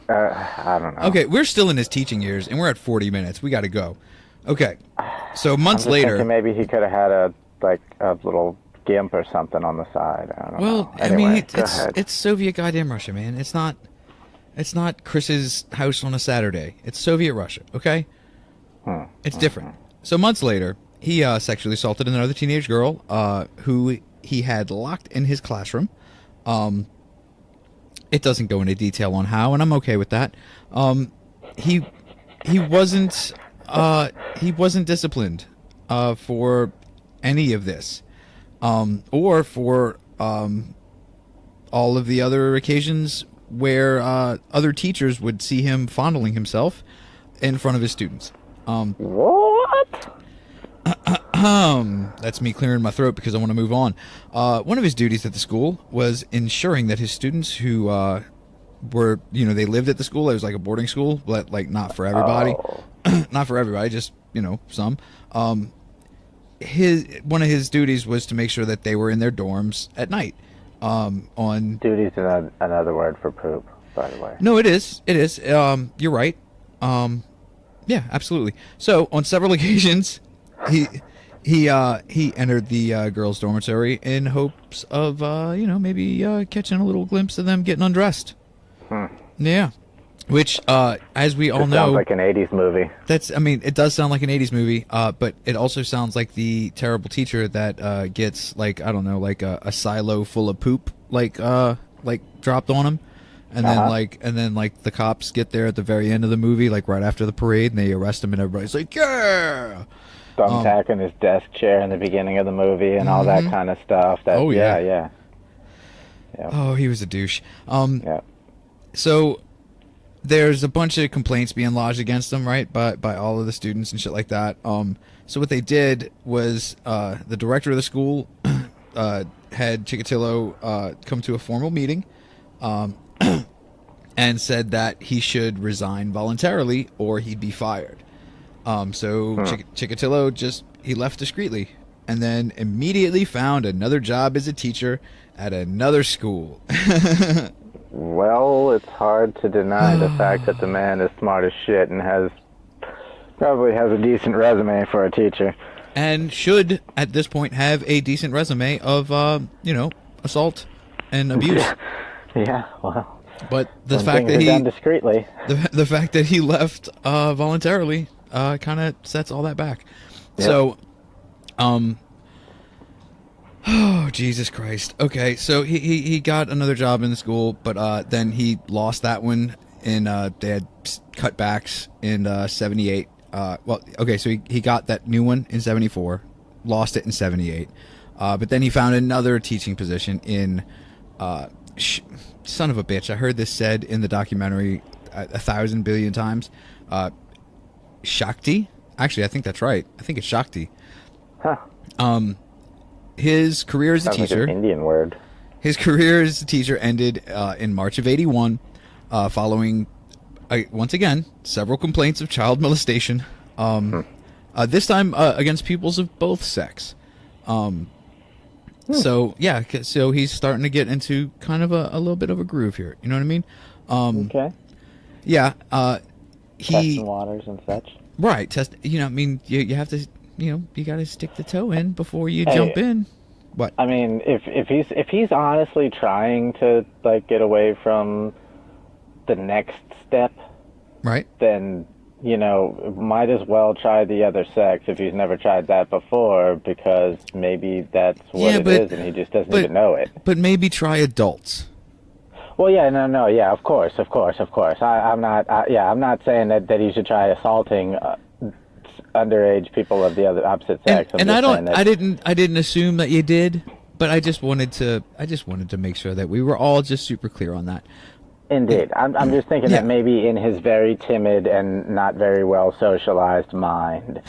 I don't know. Okay, we're still in his teaching years, and we're at 40 minutes. We got to go. Okay, so months later... maybe he could have had a little gimp or something on the side. I don't know. Well, anyway, I mean, it's Soviet goddamn Russia, man. It's not Chris's house on a Saturday. It's Soviet Russia, okay? It's different. So months later, he sexually assaulted another teenage girl who he had locked in his classroom. It doesn't go into detail on how, and I'm okay with that. He wasn't disciplined for any of this, or for all of the other occasions where other teachers would see him fondling himself in front of his students. What? That's me clearing my throat because I want to move on. One of his duties at the school was ensuring that his students who were, they lived at the school. It was like a boarding school, but like not for everybody. Not for everybody, just, some. One of his duties was to make sure that they were in their dorms at night. Duties is another word for poop, by the way. No, it is. It is. You're right. Yeah, absolutely. So on several occasions, he entered the girls' dormitory in hopes of maybe catching a little glimpse of them getting undressed. Yeah, which as we all know, sounds like an '80s movie. It does sound like an '80s movie, but it also sounds like the terrible teacher that gets a silo full of poop dropped on him. And then the cops get there at the very end of the movie, like right after the parade, and they arrest him, and everybody's like, "Yeah!" Thumbtacking his desk chair in the beginning of the movie, and all that kind of stuff. Yeah. Oh, he was a douche. Yeah. So there's a bunch of complaints being lodged against him, right, by all of the students and shit like that. So what they did was the director of the school had Chikatilo come to a formal meeting. and said that he should resign voluntarily or he'd be fired. Chikatilo he left discreetly and then immediately found another job as a teacher at another school. Well, it's hard to deny the fact that the man is smart as shit and probably has a decent resume for a teacher. And should, at this point, have a decent resume of, assault and abuse. Yeah, well. But the fact that done discreetly. The fact that he left voluntarily kind of sets all that back. Yep. So, oh, Jesus Christ. Okay, so he got another job in the school, but then he lost that one, and they had cutbacks in 78. So he got that new one in 74, lost it in 78, but then he found another teaching position in, son of a bitch, I heard this said in the documentary 1,000 billion times, Shakti? Actually, I think that's right. I think it's Shakti. Huh. His career as a teacher... Sounds like an Indian word. His career as a teacher ended in March of 81, following... once again, several complaints of child molestation. This time against pupils of both sex. So he's starting to get into kind of a little bit of a groove here. You know what I mean? Okay. Yeah. Testing waters and such. Right. You have to. You got to stick the toe in before you jump in. What? I mean, if he's honestly trying to get away from the next step, right? Then might as well try the other sex if he's never tried that before, because maybe that's what it is, and he just doesn't even know it. But maybe try adults. Well, yeah, no, yeah, of course. I'm not saying that he should try assaulting underage people of the opposite sex. I didn't assume that you did, but I just wanted to make sure that we were all just super clear on that. Indeed. I'm just thinking that maybe in his very timid and not very well socialized mind,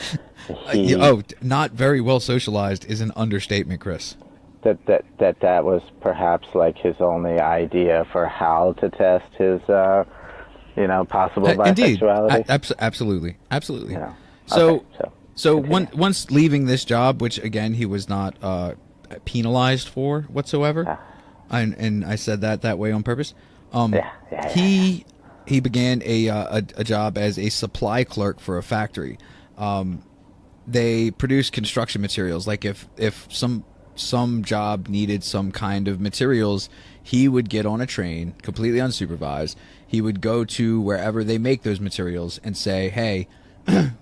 not very well socialized is an understatement, Chris. That was perhaps his only idea for how to test his, possible bisexuality. Indeed. Absolutely. Yeah. So once leaving this job, which again he was not penalized for whatsoever, and I said that way on purpose. He began a job as a supply clerk for a factory. They produce construction materials. Like if some job needed some kind of materials, he would get on a train, completely unsupervised. He would go to wherever they make those materials and say, "Hey,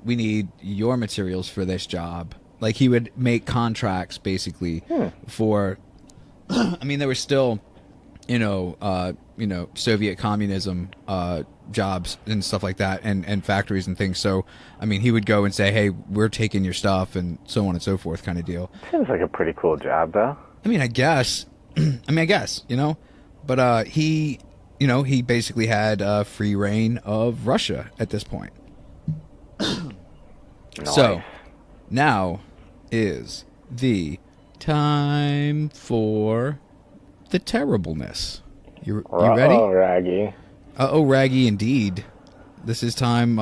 we need your materials for this job." Like he would make contracts basically for. I mean, there were still, Soviet communism jobs and stuff like that, and factories and things. So, I mean, he would go and say, "Hey, we're taking your stuff," and so on and so forth, kind of deal. Seems like a pretty cool job, though. I mean, I guess. But he basically had free reign of Russia at this point. Nice. So, now is the time for the terribleness. You ready? Oh, Raggy. Raggy, indeed. This is time,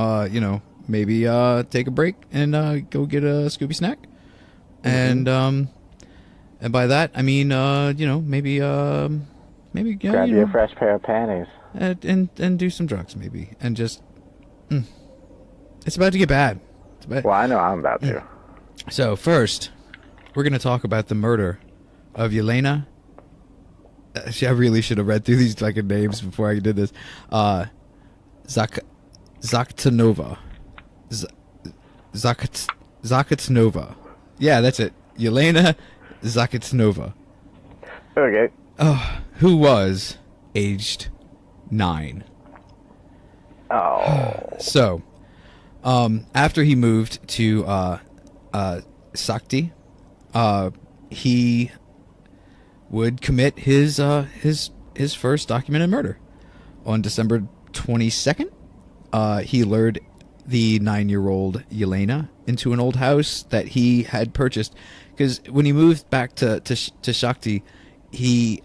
maybe take a break and go get a Scooby snack. And by that, I mean, maybe grab you a fresh pair of panties. And do some drugs, maybe. And just... It's about to get bad. Well, I know I'm about to. So, first, we're going to talk about the murder of Yelena. I really should have read through these fucking names before I did this. Zaktanova. Zakatnova. Yeah, that's it. Yelena Zakatnova. Okay. Who was aged 9. Oh. So, after he moved to Sakti, he would commit his first documented murder on December 22nd. He lured the 9-year-old Yelena into an old house that he had purchased, because when he moved back to Shakti, he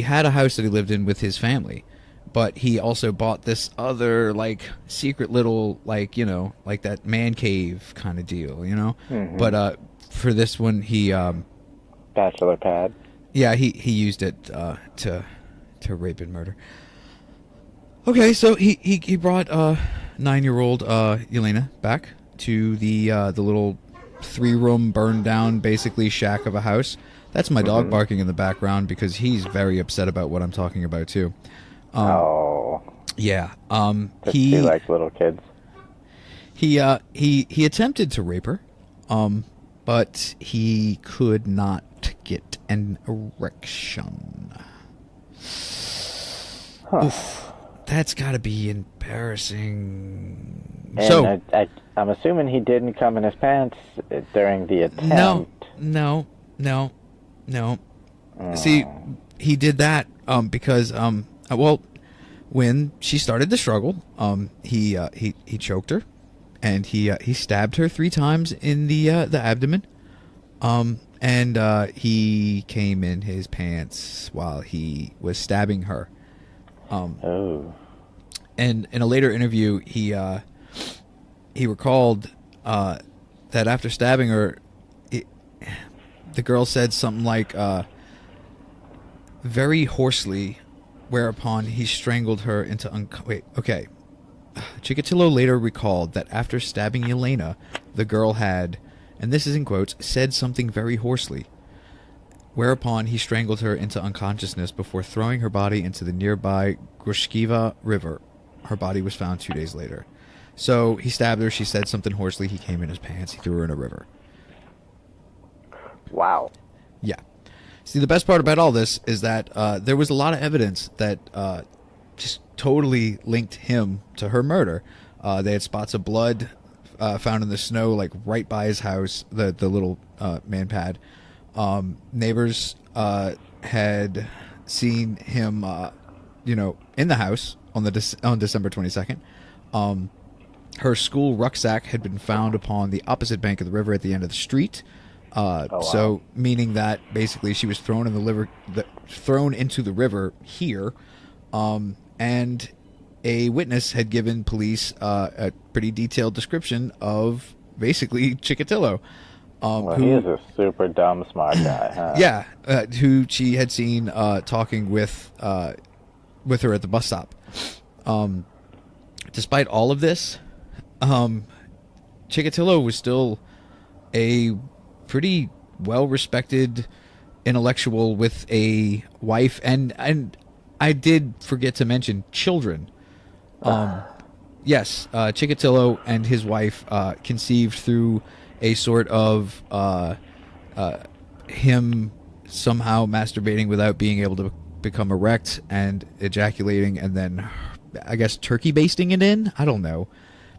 had a house that he lived in with his family, but he also bought this other, like, secret little, like, you know, like that man cave kind of deal, you know? Mm-hmm. But for this one, he... Bachelor pad. Yeah, he used it to rape and murder. Okay, so he brought 9-year-old Yelena back to the little 3-room burned down basically shack of a house. That's my dog barking in the background because he's very upset about what I'm talking about too. Yeah. He likes little kids. He attempted to rape her, but he could not get an erection. Huh. Oof, that's got to be embarrassing. And So I'm assuming he didn't come in his pants during the attempt. No. See, he did that because when she started the struggle, he choked her, and he stabbed her 3 times in the abdomen, and he came in his pants while he was stabbing her. And in a later interview, he recalled that after stabbing her, the girl said something like, very hoarsely, whereupon he strangled her into Chikatilo later recalled that after stabbing Yelena, the girl had, and this is in quotes, said something very hoarsely, whereupon he strangled her into unconsciousness before throwing her body into the nearby Grushkiva River. Her body was found 2 days later. So he stabbed her, she said something hoarsely, he came in his pants, he threw her in a river. Wow. Yeah. See, the best part about all this is that there was a lot of evidence that just totally linked him to her murder. They had spots of blood found in the snow, like right by his house, the little man pad. Neighbors had seen him, in the house on December 22nd. Her school rucksack had been found upon the opposite bank of the river at the end of the street. Wow. So meaning that basically she was thrown into the river here, and a witness had given police a pretty detailed description of basically Chikatilo. He is a super dumb smart guy, huh? Yeah, who she had seen talking with her at the bus stop. Despite all of this, Chikatilo was still a pretty well-respected intellectual with a wife, and I did forget to mention children. Yes, Chikatilo and his wife conceived through a sort of him somehow masturbating without being able to become erect and ejaculating, and then I guess turkey basting it in. I don't know,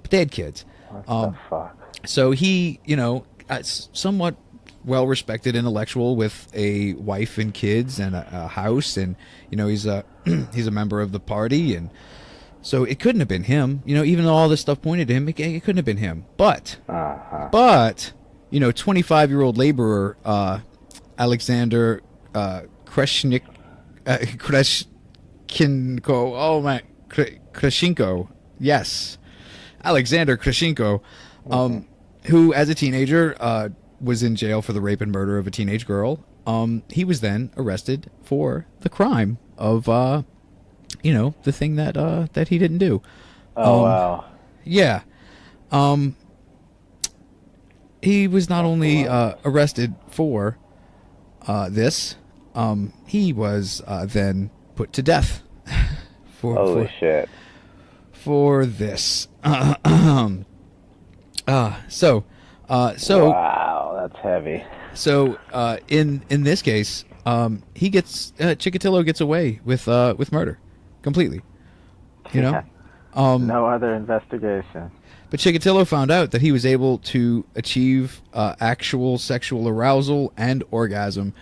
but they had kids. What the fuck? So he, somewhat well-respected intellectual with a wife and kids and a house, and he's a member of the party, and so it couldn't have been him. Even though all this stuff pointed to him, it couldn't have been him. But 25-year-old laborer Alexander Krashenko, Krashenko, yes, Alexander Krashenko, who as a teenager was in jail for the rape and murder of a teenage girl. He was then arrested for the crime of, the thing that he didn't do. Wow. Yeah. He was not only arrested for this, he was then put to death Holy shit. for this. So wow, that's heavy. So in this case, he gets Chikatilo gets away with murder completely. No other investigation. But Chikatilo found out that he was able to achieve actual sexual arousal and orgasm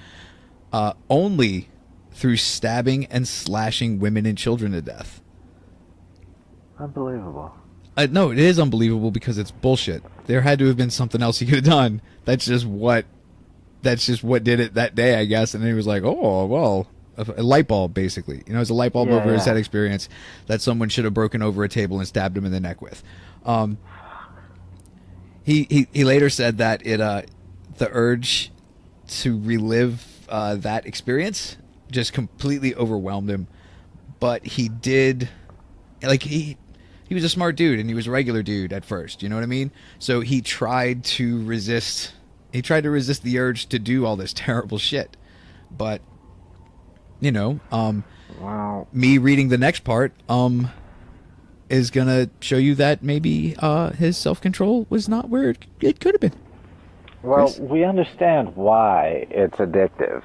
only through stabbing and slashing women and children to death. Unbelievable. No, it is unbelievable because it's bullshit. There had to have been something else he could have done. That's just what did it that day, I guess. And then he was like, oh, well, a light bulb, basically. You know, it's a light bulb Yeah, over his yeah. head experience that someone should have broken over a table and stabbed him in the neck with. He later said that the urge to relive that experience just completely overwhelmed him. But he did, like, he was a smart dude, and he was a regular dude at first. You know what I mean? So he tried to resist. He tried to resist the urge to do all this terrible shit. But, you know, Wow. me reading the next part is gonna show you that maybe his self-control was not where it could have been. Well, Chris? we understand why it's addictive.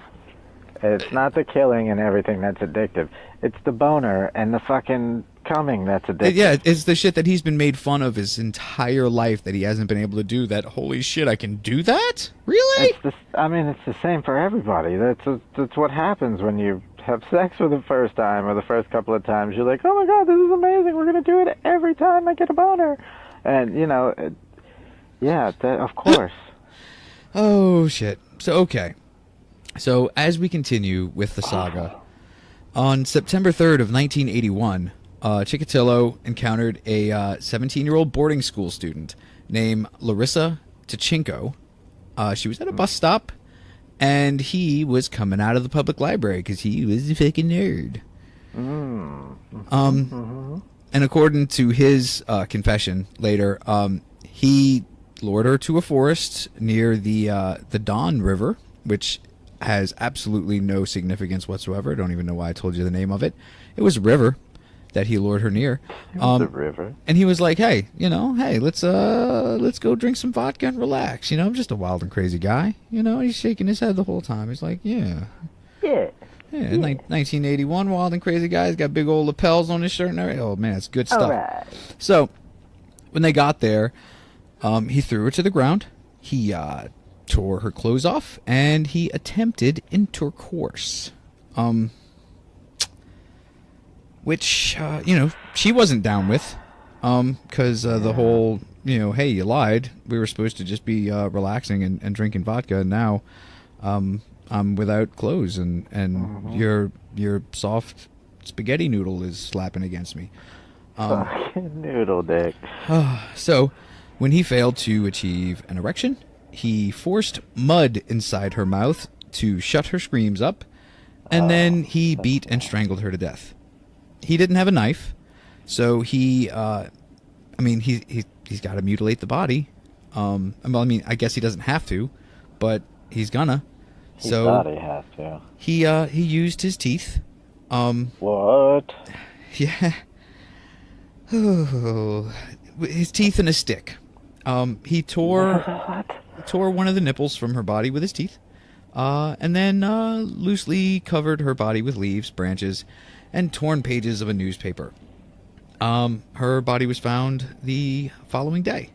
It's not the killing and everything that's addictive. It's the boner and the fucking coming that's addictive. Yeah, it's the shit that he's been made fun of his entire life that he hasn't been able to do. That, holy shit, I can do that? Really? It's the same for everybody. That's what happens when you have sex for the first time or the first couple of times. You're like, oh my god, this is amazing. We're gonna do it every time I get a boner, and you know, of course. Oh, shit. So, okay. So, as we continue with the saga, on September 3rd of 1981, Chikatilo encountered a 17-year-old boarding school student named Larissa Tichenko. She was at a bus stop, and he was coming out of the public library because he was a fucking nerd. And according to his confession later, he lured her to a forest near the Don River, which has absolutely no significance whatsoever. I don't even know why I told you the name of it. It was a river that he lured her near. The river. And he was like, hey, let's go drink some vodka and relax. You know, I'm just a wild and crazy guy. You know, he's shaking his head the whole time. He's like, yeah. 1981, wild and crazy guy. He's got big old lapels on his shirt and everything. Oh, man, it's good stuff. All right. So, when they got there, he threw her to the ground. He tore her clothes off, and he attempted intercourse. Which, she wasn't down with. Because the whole, hey, you lied. We were supposed to just be relaxing and drinking vodka, and now I'm without clothes, and your soft spaghetti noodle is slapping against me. Fucking noodle dick. So, when he failed to achieve an erection, he forced mud inside her mouth to shut her screams up, and then he beat and strangled her to death. He didn't have a knife, so he's got to mutilate the body. I guess he doesn't have to, but he's gonna. He thought he has to. He used his teeth. What? Yeah. His teeth and a stick. He tore one of the nipples from her body with his teeth, and then loosely covered her body with leaves, branches, and torn pages of a newspaper. Her body was found the following day.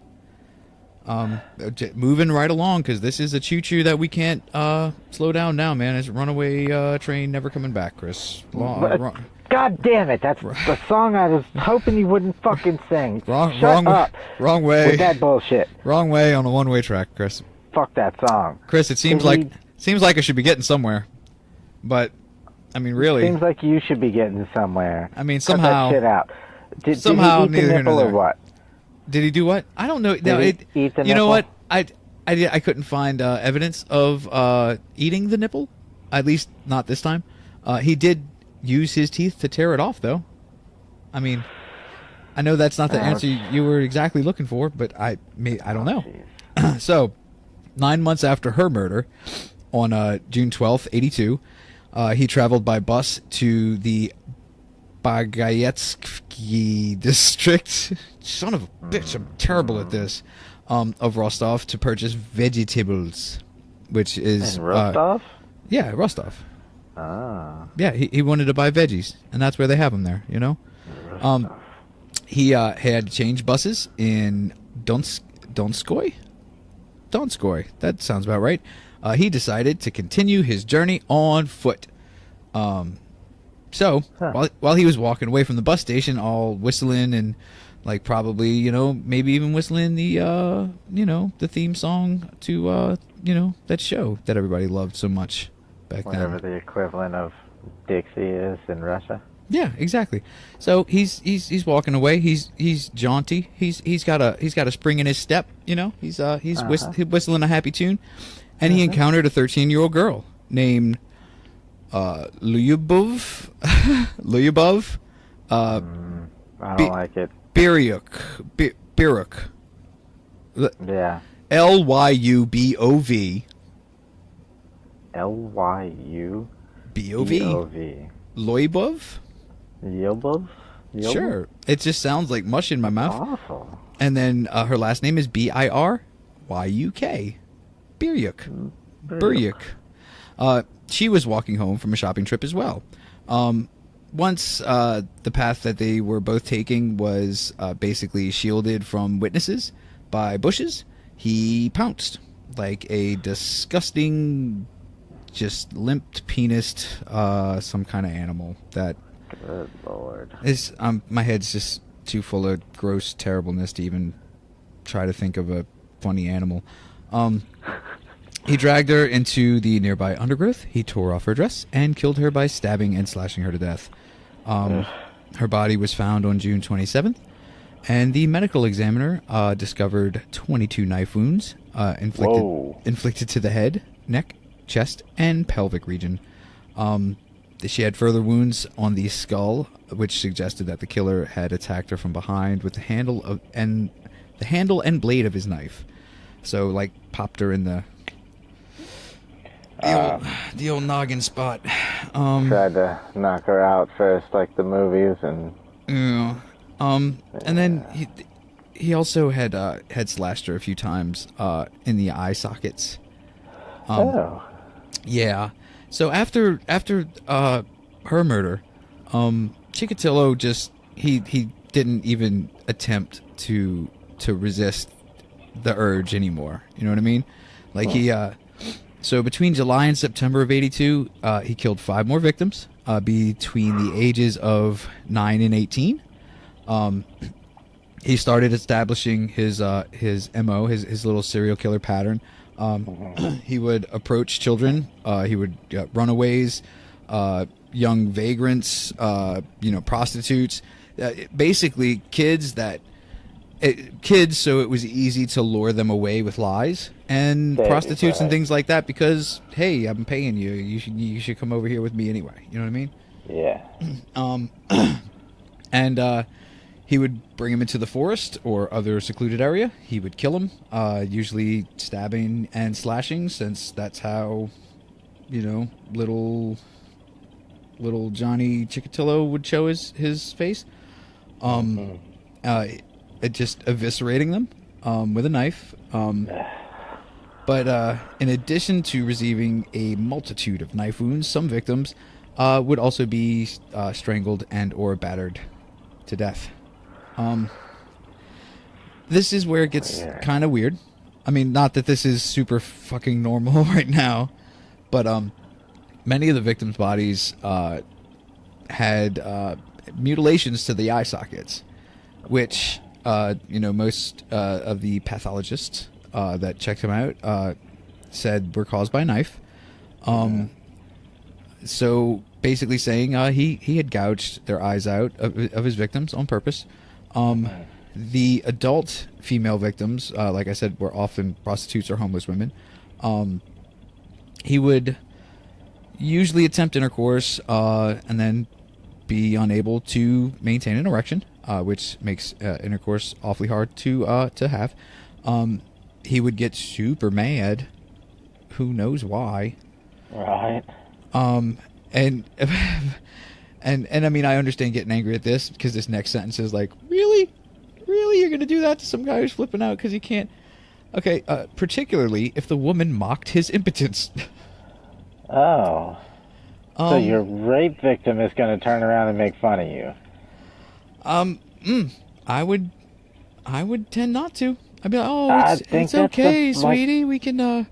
Moving right along, because this is a choo-choo that we can't slow down now, man. It's a runaway train never coming back, Chris. God damn it! That's the song I was hoping you wouldn't fucking sing. Wrong up way. with that bullshit. Wrong way on a one-way track, Chris. Fuck that song. Chris, it seems like I should be getting somewhere, but I mean, really, seems like you should be getting somewhere. I mean, Cut somehow, that shit out. Did he somehow, eat the neither here nipple nor or there. what? Did he do what? I don't know. No, Did he eat the you know nipple? what? I couldn't find evidence of eating the nipple. At least not this time. He did use his teeth to tear it off, though. I mean, I know that's not the answer you were exactly looking for, but I don't know. So, 9 months after her murder, on June 12th, 82, he traveled by bus to the Bagayetsky district. Son of a bitch, I'm terrible at this. Of Rostov to purchase vegetables, which is In Rostov? Yeah, Rostov. Ah. Yeah, he wanted to buy veggies, and that's where they have them there, you know? He had to change buses in Donskoy? Donskoy, that sounds about right. He decided to continue his journey on foot. So, while he was walking away from the bus station, all whistling and, like, probably, maybe even whistling the, the theme song to, that show that everybody loved so much back then. Whatever the equivalent of Dixie is in Russia. Yeah, exactly. So he's walking away. He's jaunty. He's got a spring in his step. You know, he's whistling a happy tune, and he encountered a 13-year-old girl named Lyubov. Lyubov. I don't like it. Biruk. Yeah. Lyubov. Lyubov. Lyubov. Lyubov? Sure. It just sounds like mush in my mouth. Awful. And then her last name is Biryuk. Biryuk. Biryuk. She was walking home from a shopping trip as well. Once the path that they were both taking was basically shielded from witnesses by bushes, he pounced like a disgusting, just limped penised some kind of animal that... Good Lord. Is my head's just too full of gross terribleness to even try to think of a funny animal. He dragged her into the nearby undergrowth. He tore off her dress and killed her by stabbing and slashing her to death. Her body was found on June 27th, and the medical examiner discovered 22 knife wounds inflicted to the head, neck, chest, and pelvic region. She had further wounds on the skull, which suggested that the killer had attacked her from behind with the handle and blade of his knife. So, like, popped her in the old noggin spot. Tried to knock her out first, like the movies, and... Yeah. And then he also had slashed her a few times in the eye sockets. Yeah. So after her murder, Chikatilo just he didn't even attempt to resist the urge anymore. You know what I mean? Like so between July and September of '82, he killed 5 more victims between the ages of 9 and 18. He started establishing his MO, his little serial killer pattern. He would approach children. He would runaways, young vagrants, prostitutes, basically kids so it was easy to lure them away with lies, and prostitutes and things like that because, hey, I'm paying you. You should come over here with me anyway. You know what I mean? Yeah. And he would bring him into the forest or other secluded area. He would kill him, usually stabbing and slashing, since that's how, little Johnny Chikatilo would show his face. Just eviscerating them with a knife. But in addition to receiving a multitude of knife wounds, some victims would also be strangled and or battered to death. This is where it gets kind of weird. I mean, not that this is super fucking normal right now, but many of the victims' bodies had mutilations to the eye sockets, which most of the pathologists that checked him out said were caused by a knife. So basically saying he had gouged their eyes out of his victims on purpose. The adult female victims, like I said, were often prostitutes or homeless women. He would usually attempt intercourse and then be unable to maintain an erection, which makes intercourse awfully hard to have. He would get super mad. Who knows why? Right. And I mean, I understand getting angry at this, because this next sentence is like, really, you're gonna do that to some guy who's flipping out because he can't? Okay, particularly if the woman mocked his impotence. Oh. So your rape victim is going to turn around and make fun of you. I would tend not to. I'd be like, it's okay, sweetie. We can,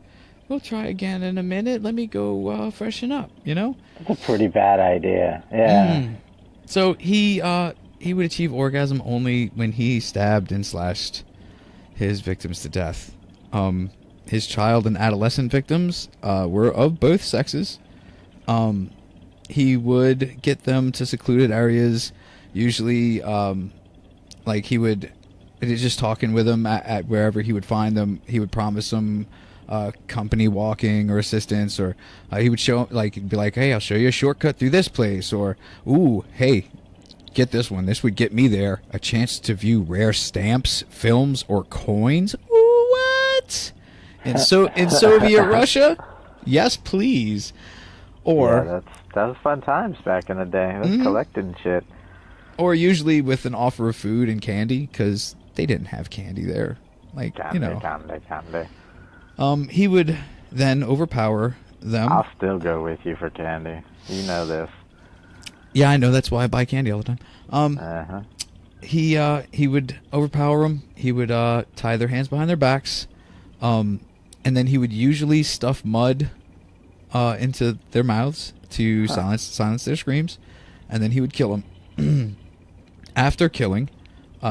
we'll try again in a minute. Let me go freshen up, That's a pretty bad idea. Yeah. So he would achieve orgasm only when he stabbed and slashed his victims to death. His child and adolescent victims were of both sexes. he would get them to secluded areas. Usually, like he would just talking with them at wherever he would find them. He would promise them company walking or assistance, or he would show like be like, "Hey, I'll show you a shortcut through this place," or "Ooh, hey, get this one. This would get me there. A chance to view rare stamps, films, or coins." Ooh, what? In Soviet Russia? Yes, please. Or Yeah, that was fun times back in the day. That's collecting shit. Or usually with an offer of food and candy, because they didn't have candy there. Like, Candy. He would then overpower them. I'll still go with you for candy. You know this. Yeah, I know. That's why I buy candy all the time. He would overpower them. He would tie their hands behind their backs. And then he would usually stuff mud into their mouths to silence their screams. And then he would kill them. After killing,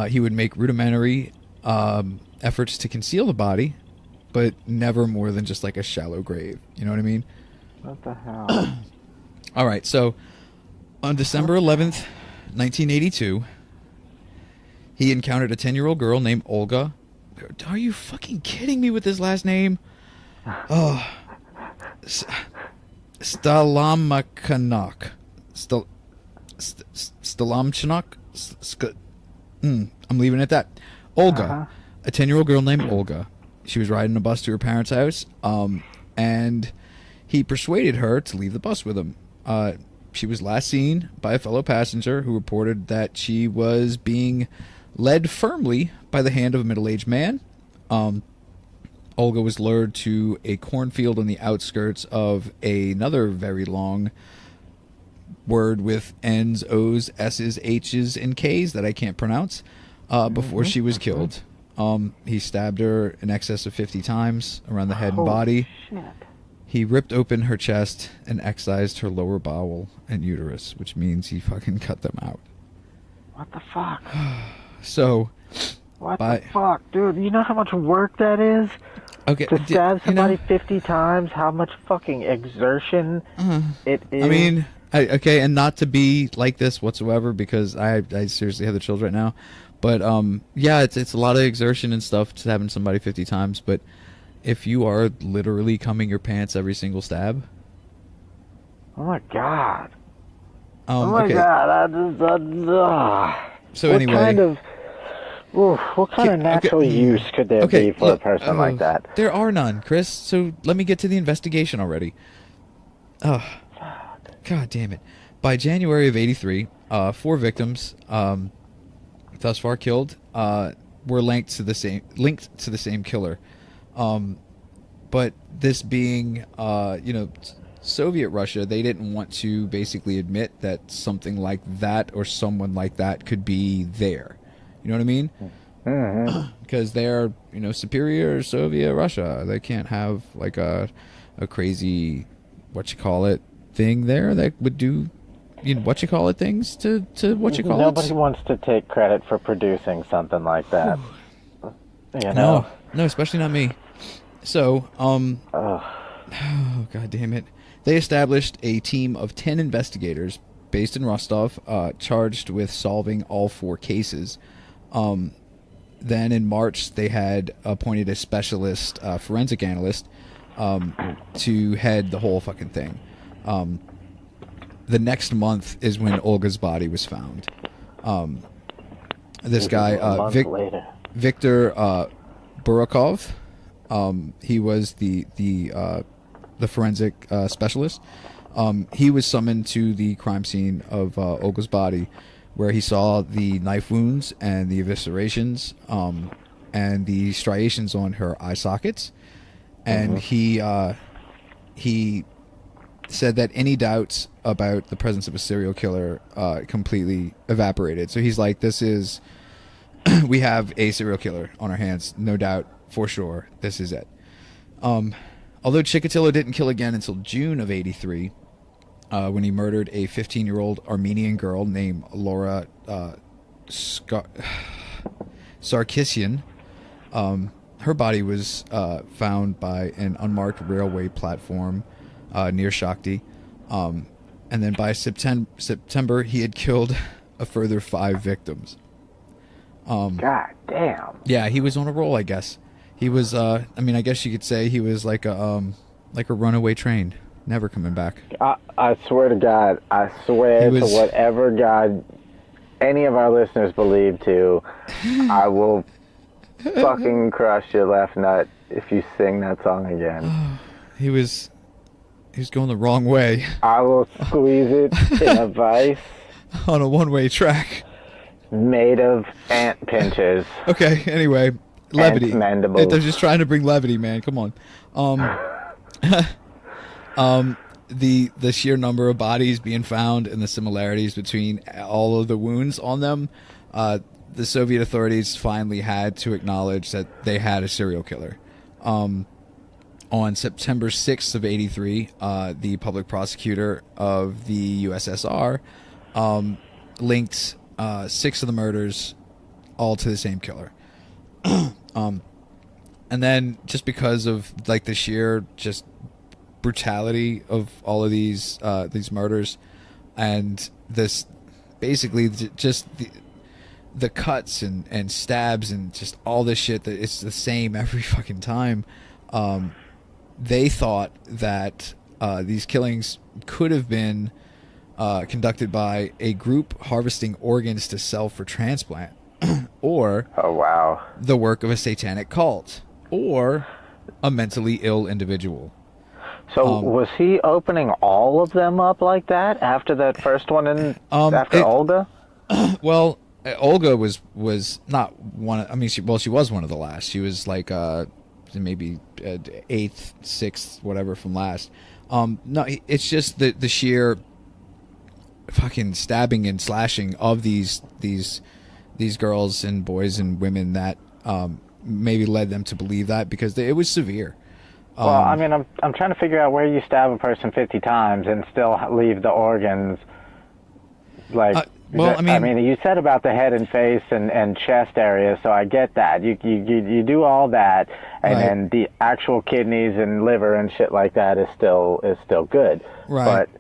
he would make rudimentary efforts to conceal the body, but never more than just like a shallow grave. You know what I mean? What the hell? All right, so on December 11th, 1982, he encountered a 10-year-old girl named Olga. Are you fucking kidding me with this last name? Oh. Stalamchanok. Stalamchanok? I'm leaving it at that. Olga. A 10-year-old girl named Olga. She was riding a bus to her parents' house, and he persuaded her to leave the bus with him. She was last seen by a fellow passenger who reported that she was being led firmly by the hand of a middle-aged man. Olga was lured to a cornfield on the outskirts of another very long word with N's, O's, S's, H's, and K's that I can't pronounce before she was killed. He stabbed her in excess of 50 times around the head and body. Shit. He ripped open her chest and excised her lower bowel and uterus, which means he fucking cut them out. What the fuck? So, What the fuck, dude? You know how much work that is? okay, To stab somebody 50 times, how much fucking exertion it is. I mean, okay, and not to be like this whatsoever, because I seriously have the chills right now. But yeah, it's a lot of exertion and stuff to having somebody 50 times. But if you are literally cumming your pants every single stab, oh my god. oh my okay. god. So anyway, what kind of natural use could there be for a person like that? There are none, Chris. So let me get to the investigation already. Oh, god damn it! By January of '83, 4 victims, thus far killed, were linked to the same killer. But this being, Soviet Russia, they didn't want to basically admit that something like that or someone like that could be there. You know what I mean? Because they're, superior Soviet Russia. They can't have like a crazy, thing there that would do, things to Nobody wants to take credit for producing something like that. No, especially not me. So, oh, god damn it. They established a team of 10 investigators based in Rostov, charged with solving all 4 cases. Then in March, they had appointed a specialist forensic analyst to head the whole fucking thing. The next month is when Olga's body was found. This guy, Victor Burakov, he was the forensic specialist. He was summoned to the crime scene of Olga's body, where he saw the knife wounds and the eviscerations, and the striations on her eye sockets, and he said that any doubts about the presence of a serial killer completely evaporated. So he's like, "This is, we have a serial killer on our hands, no doubt, for sure. This is it." Although Chikatilo didn't kill again until June of '83, when he murdered a 15-year-old Armenian girl named Laura Sarkisian. Her body was found by an unmarked railway platform near Shakhty. And then by September, he had killed a further 5 victims. God damn. Yeah, he was on a roll, I guess. He was, I guess you could say he was like a runaway train, never coming back. I swear to God, I swear to whatever God any of our listeners believe to, I will fucking crush your left nut if you sing that song again. He was going the wrong way. I will squeeze it in a vice. On a one-way track. Made of ant pinchers. Okay, anyway, levity. Ant mandibles. They're just trying to bring levity, man. Come on. The sheer number of bodies being found and the similarities between all of the wounds on them, the Soviet authorities finally had to acknowledge that they had a serial killer. On September 6th of 1983, the public prosecutor of the USSR linked 6 of the murders all to the same killer. And then just because of like the sheer just brutality of all of these murders, and this basically just the cuts and stabs and just all this shit that it's the same every fucking time, they thought that these killings could have been conducted by a group harvesting organs to sell for transplant, or oh wow, the work of a satanic cult, or a mentally ill individual. So was he opening all of them up like that after that first one after Olga? Well, Olga was not one. I mean, she was one of the last. She was like maybe 8th, 6th, whatever from last. No, it's just the sheer fucking stabbing and slashing of these girls and boys and women that maybe led them to believe that, because it was severe. Well, I mean, I'm trying to figure out where you stab a person 50 times and still leave the organs. Like, I mean, you said about the head and face and chest area, so I get that. You do all that, and right. then the actual kidneys and liver and shit like that is still good. Right. But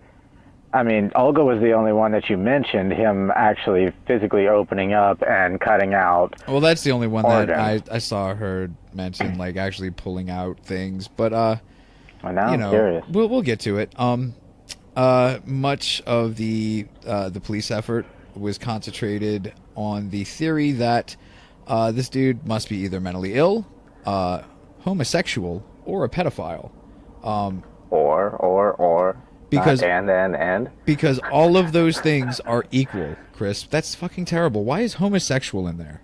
I mean, Olga was the only one that you mentioned, him actually physically opening up and cutting out. Well, that's the only one organs. that I saw her mention, like actually pulling out things. But well, now I'm curious. We'll get to it. Much of the police effort was concentrated on the theory that this dude must be either mentally ill, homosexual, or a pedophile. Or. Because and because all of those things are equal, Chris. That's fucking terrible. Why is homosexual in there?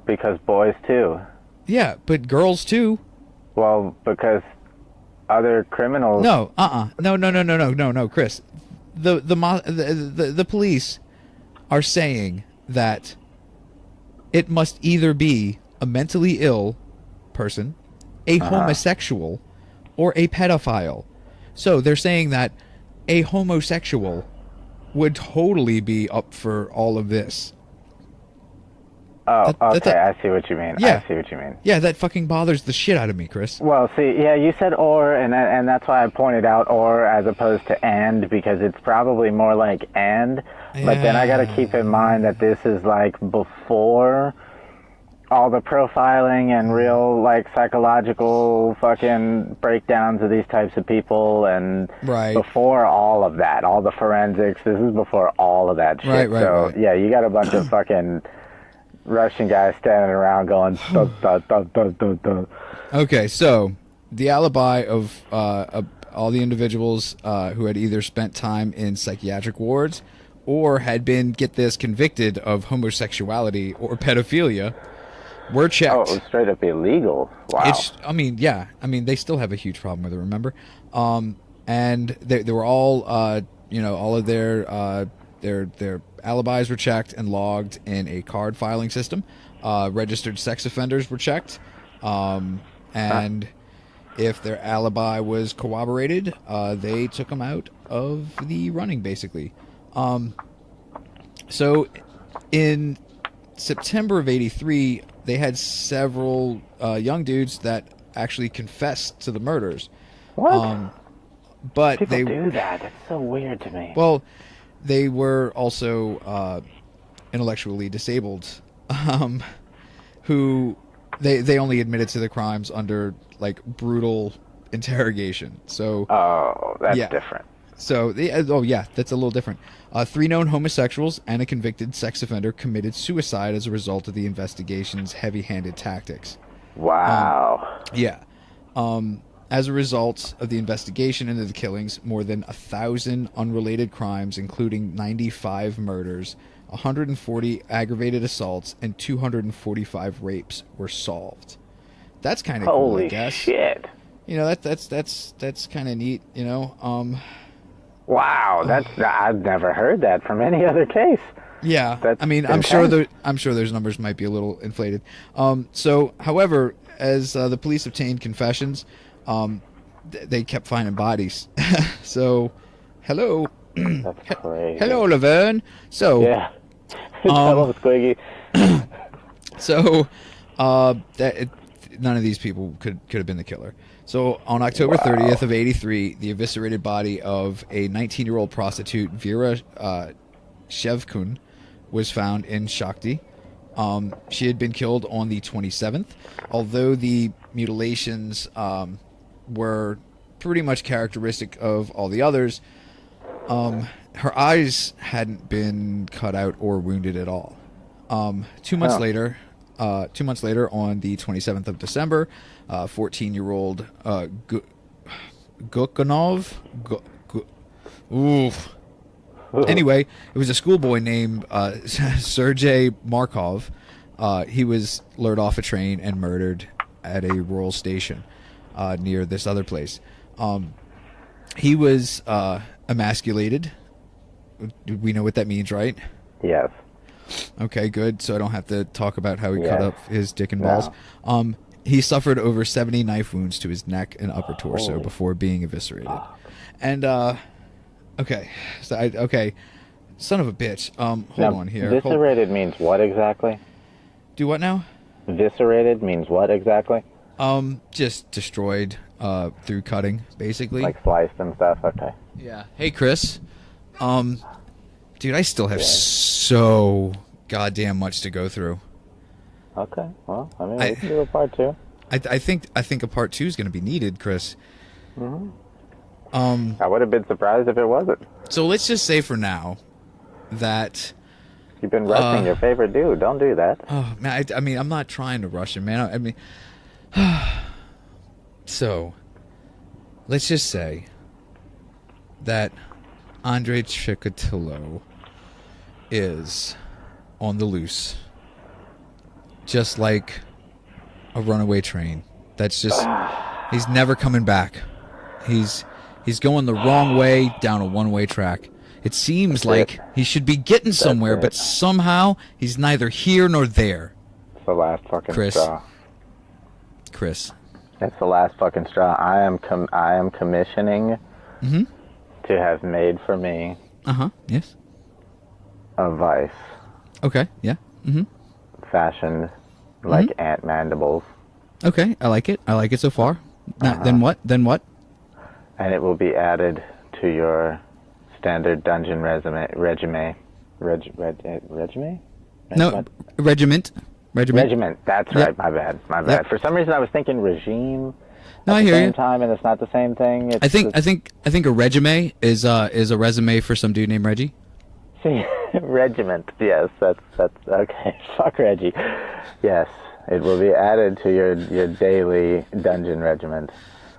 Because boys too. Yeah, but girls too. Well, because other criminals. No, no, Chris. The police are saying that it must either be a mentally ill person, a homosexual, or a pedophile. So they're saying that a homosexual would totally be up for all of this. Oh, okay, I see what you mean. Yeah. I see what you mean. Yeah, that fucking bothers the shit out of me, Chris. Well, see, yeah, you said or, and that's why I pointed out or as opposed to and, because it's probably more like and. Yeah. But then I got to keep in mind that this is like before all the profiling and real like psychological fucking breakdowns of these types of people, and right. before all of that, all the forensics. This is before all of that shit. Right. Yeah, you got a bunch of fucking Russian guys standing around going duh, duh, duh, duh, duh, duh. Okay, so the alibi of all the individuals who had either spent time in psychiatric wards or had been, get this, convicted of homosexuality or pedophilia were checked. Oh, it was straight up illegal. Wow. They still have a huge problem with it, remember? And they were all, all of their alibis were checked and logged in a card filing system. Registered sex offenders were checked. And if their alibi was corroborated, they took them out of the running, basically. So in September of 1983, they had several young dudes that actually confessed to the murders. What? but People they do that. That's so weird to me. well, they were also intellectually disabled, who they only admitted to the crimes under like brutal interrogation. So Oh, that's yeah. different. So, that's a little different. 3 known homosexuals and a convicted sex offender committed suicide as a result of the investigation's heavy-handed tactics. Wow. Yeah. As a result of the investigation into the killings, more than 1,000 unrelated crimes, including 95 murders, 140 aggravated assaults, and 245 rapes were solved. That's kind of cool, I Holy guess. shit. You know, that's kind of neat, you know. Wow, I've never heard that from any other case. Yeah, That's I mean, I'm sure those numbers might be a little inflated. So, however, as the police obtained confessions, they kept finding bodies. So, hello, That's crazy. hello, Laverne. So, Yeah. Tell him, Squiggy. so none of these people could have been the killer. So on October 30th of 83, the eviscerated body of a 19-year-old prostitute, Vera Shevkun, was found in Shakti. She had been killed on the 27th, although the mutilations were pretty much characteristic of all the others. Her eyes hadn't been cut out or wounded at all. 2 months later, on the 27th of December, 14-year-old Gukanov. Anyway, it was a schoolboy named Sergei Markov. He was lured off a train and murdered at a rural station near this other place. He was emasculated. We know what that means, right? Yes. Okay, good. So I don't have to talk about how he cut Yes. up his dick and balls. He suffered over 70 knife wounds to his neck and upper torso before being eviscerated. And okay, son of a bitch. Hold on here. Viscerated means what exactly? Do what now? Viscerated means what exactly? Just destroyed through cutting, basically. Like sliced and stuff. Okay. Yeah. Hey, Chris. Dude, I still have so goddamn much to go through. Okay. Well, I mean, we can do a part 2. I think a part 2 is going to be needed, Chris. I would have been surprised if it wasn't. So let's just say for now that You've been rushing your favorite dude. Don't do that. oh man, I mean I'm not trying to rush him, man. I mean, so let's just say that Andrei Chikatilo is on the loose, just like a runaway train. That's just he's never coming back. He's going the wrong way down a one-way track. It seems like he should be getting somewhere, but somehow he's neither here nor there. It's the last fucking straw. Chris. It's the last fucking straw. I am commissioning to have made for me Yes. a vice Okay. Yeah. fashioned like ant mandibles, Okay. I like it. I like it so far. Now, then what? Then what? and it will be added to your standard dungeon regimen. No, What? regiment. Regiment. That's right. Yep. My bad. Yep. For some reason, I was thinking regime. No, at I the hear same you. time, and it's not the same thing. I think a resume is a resume for some dude named Reggie. Regiment. Yes, that's okay. Fuck Reggie. Yes, it will be added to your daily dungeon regiment.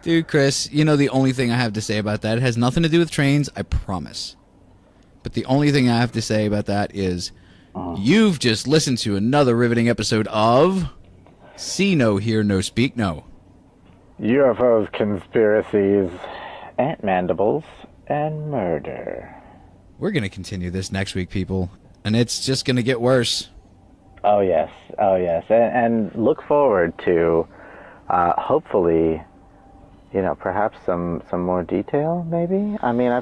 Dude, Chris, you know the only thing I have to say about that, it has nothing to do with trains, I promise. But the only thing I have to say about that is you've just listened to another riveting episode of See No, Hear No, Speak No. UFOs, conspiracies, ant mandibles, and murder. We're going to continue this next week, people, and it's just going to get worse. Oh yes, and look forward to hopefully, perhaps some more detail. Maybe. I mean, I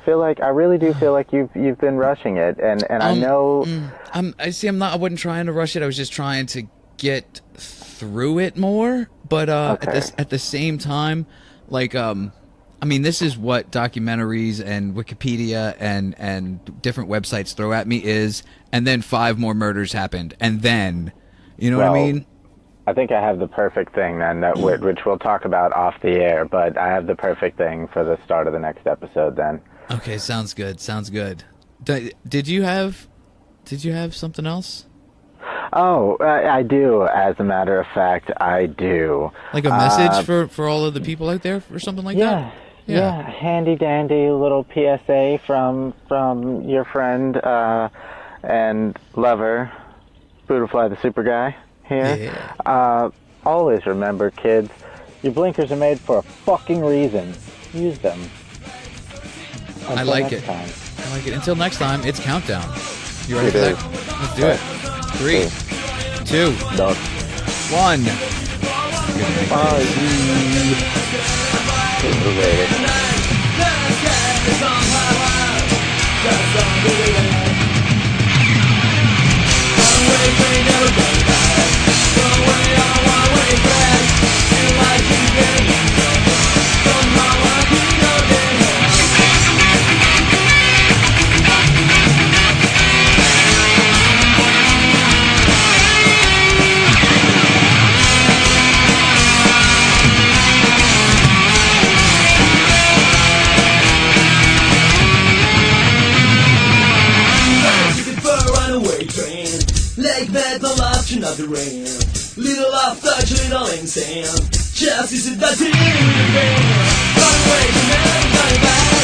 really do feel like you've been rushing it, and I know. I wasn't trying to rush it. I was just trying to get through it more. But Okay. at the same time, like I mean, this is what documentaries and Wikipedia and different websites throw at me is, and then 5 more murders happened, and then, you know what I mean? I think I have the perfect thing then, which we'll talk about off the air, but I have the perfect thing for the start of the next episode then. Okay, sounds good. Sounds good. Did you have something else? Oh, I do. As a matter of fact, I do. Like a message for all of the people out there or something like that? Yeah, handy dandy little PSA from your friend and lover, Boodlefly the Super Guy here. Yeah. Always remember, kids, your blinkers are made for a fucking reason. Use them. I like it. Time. I like it. Until next time, it's Countdown. You ready for that? Let's do it. 3, 2, 1. Another rain. Little after little insane. Just is it that in the rain. Run away, man,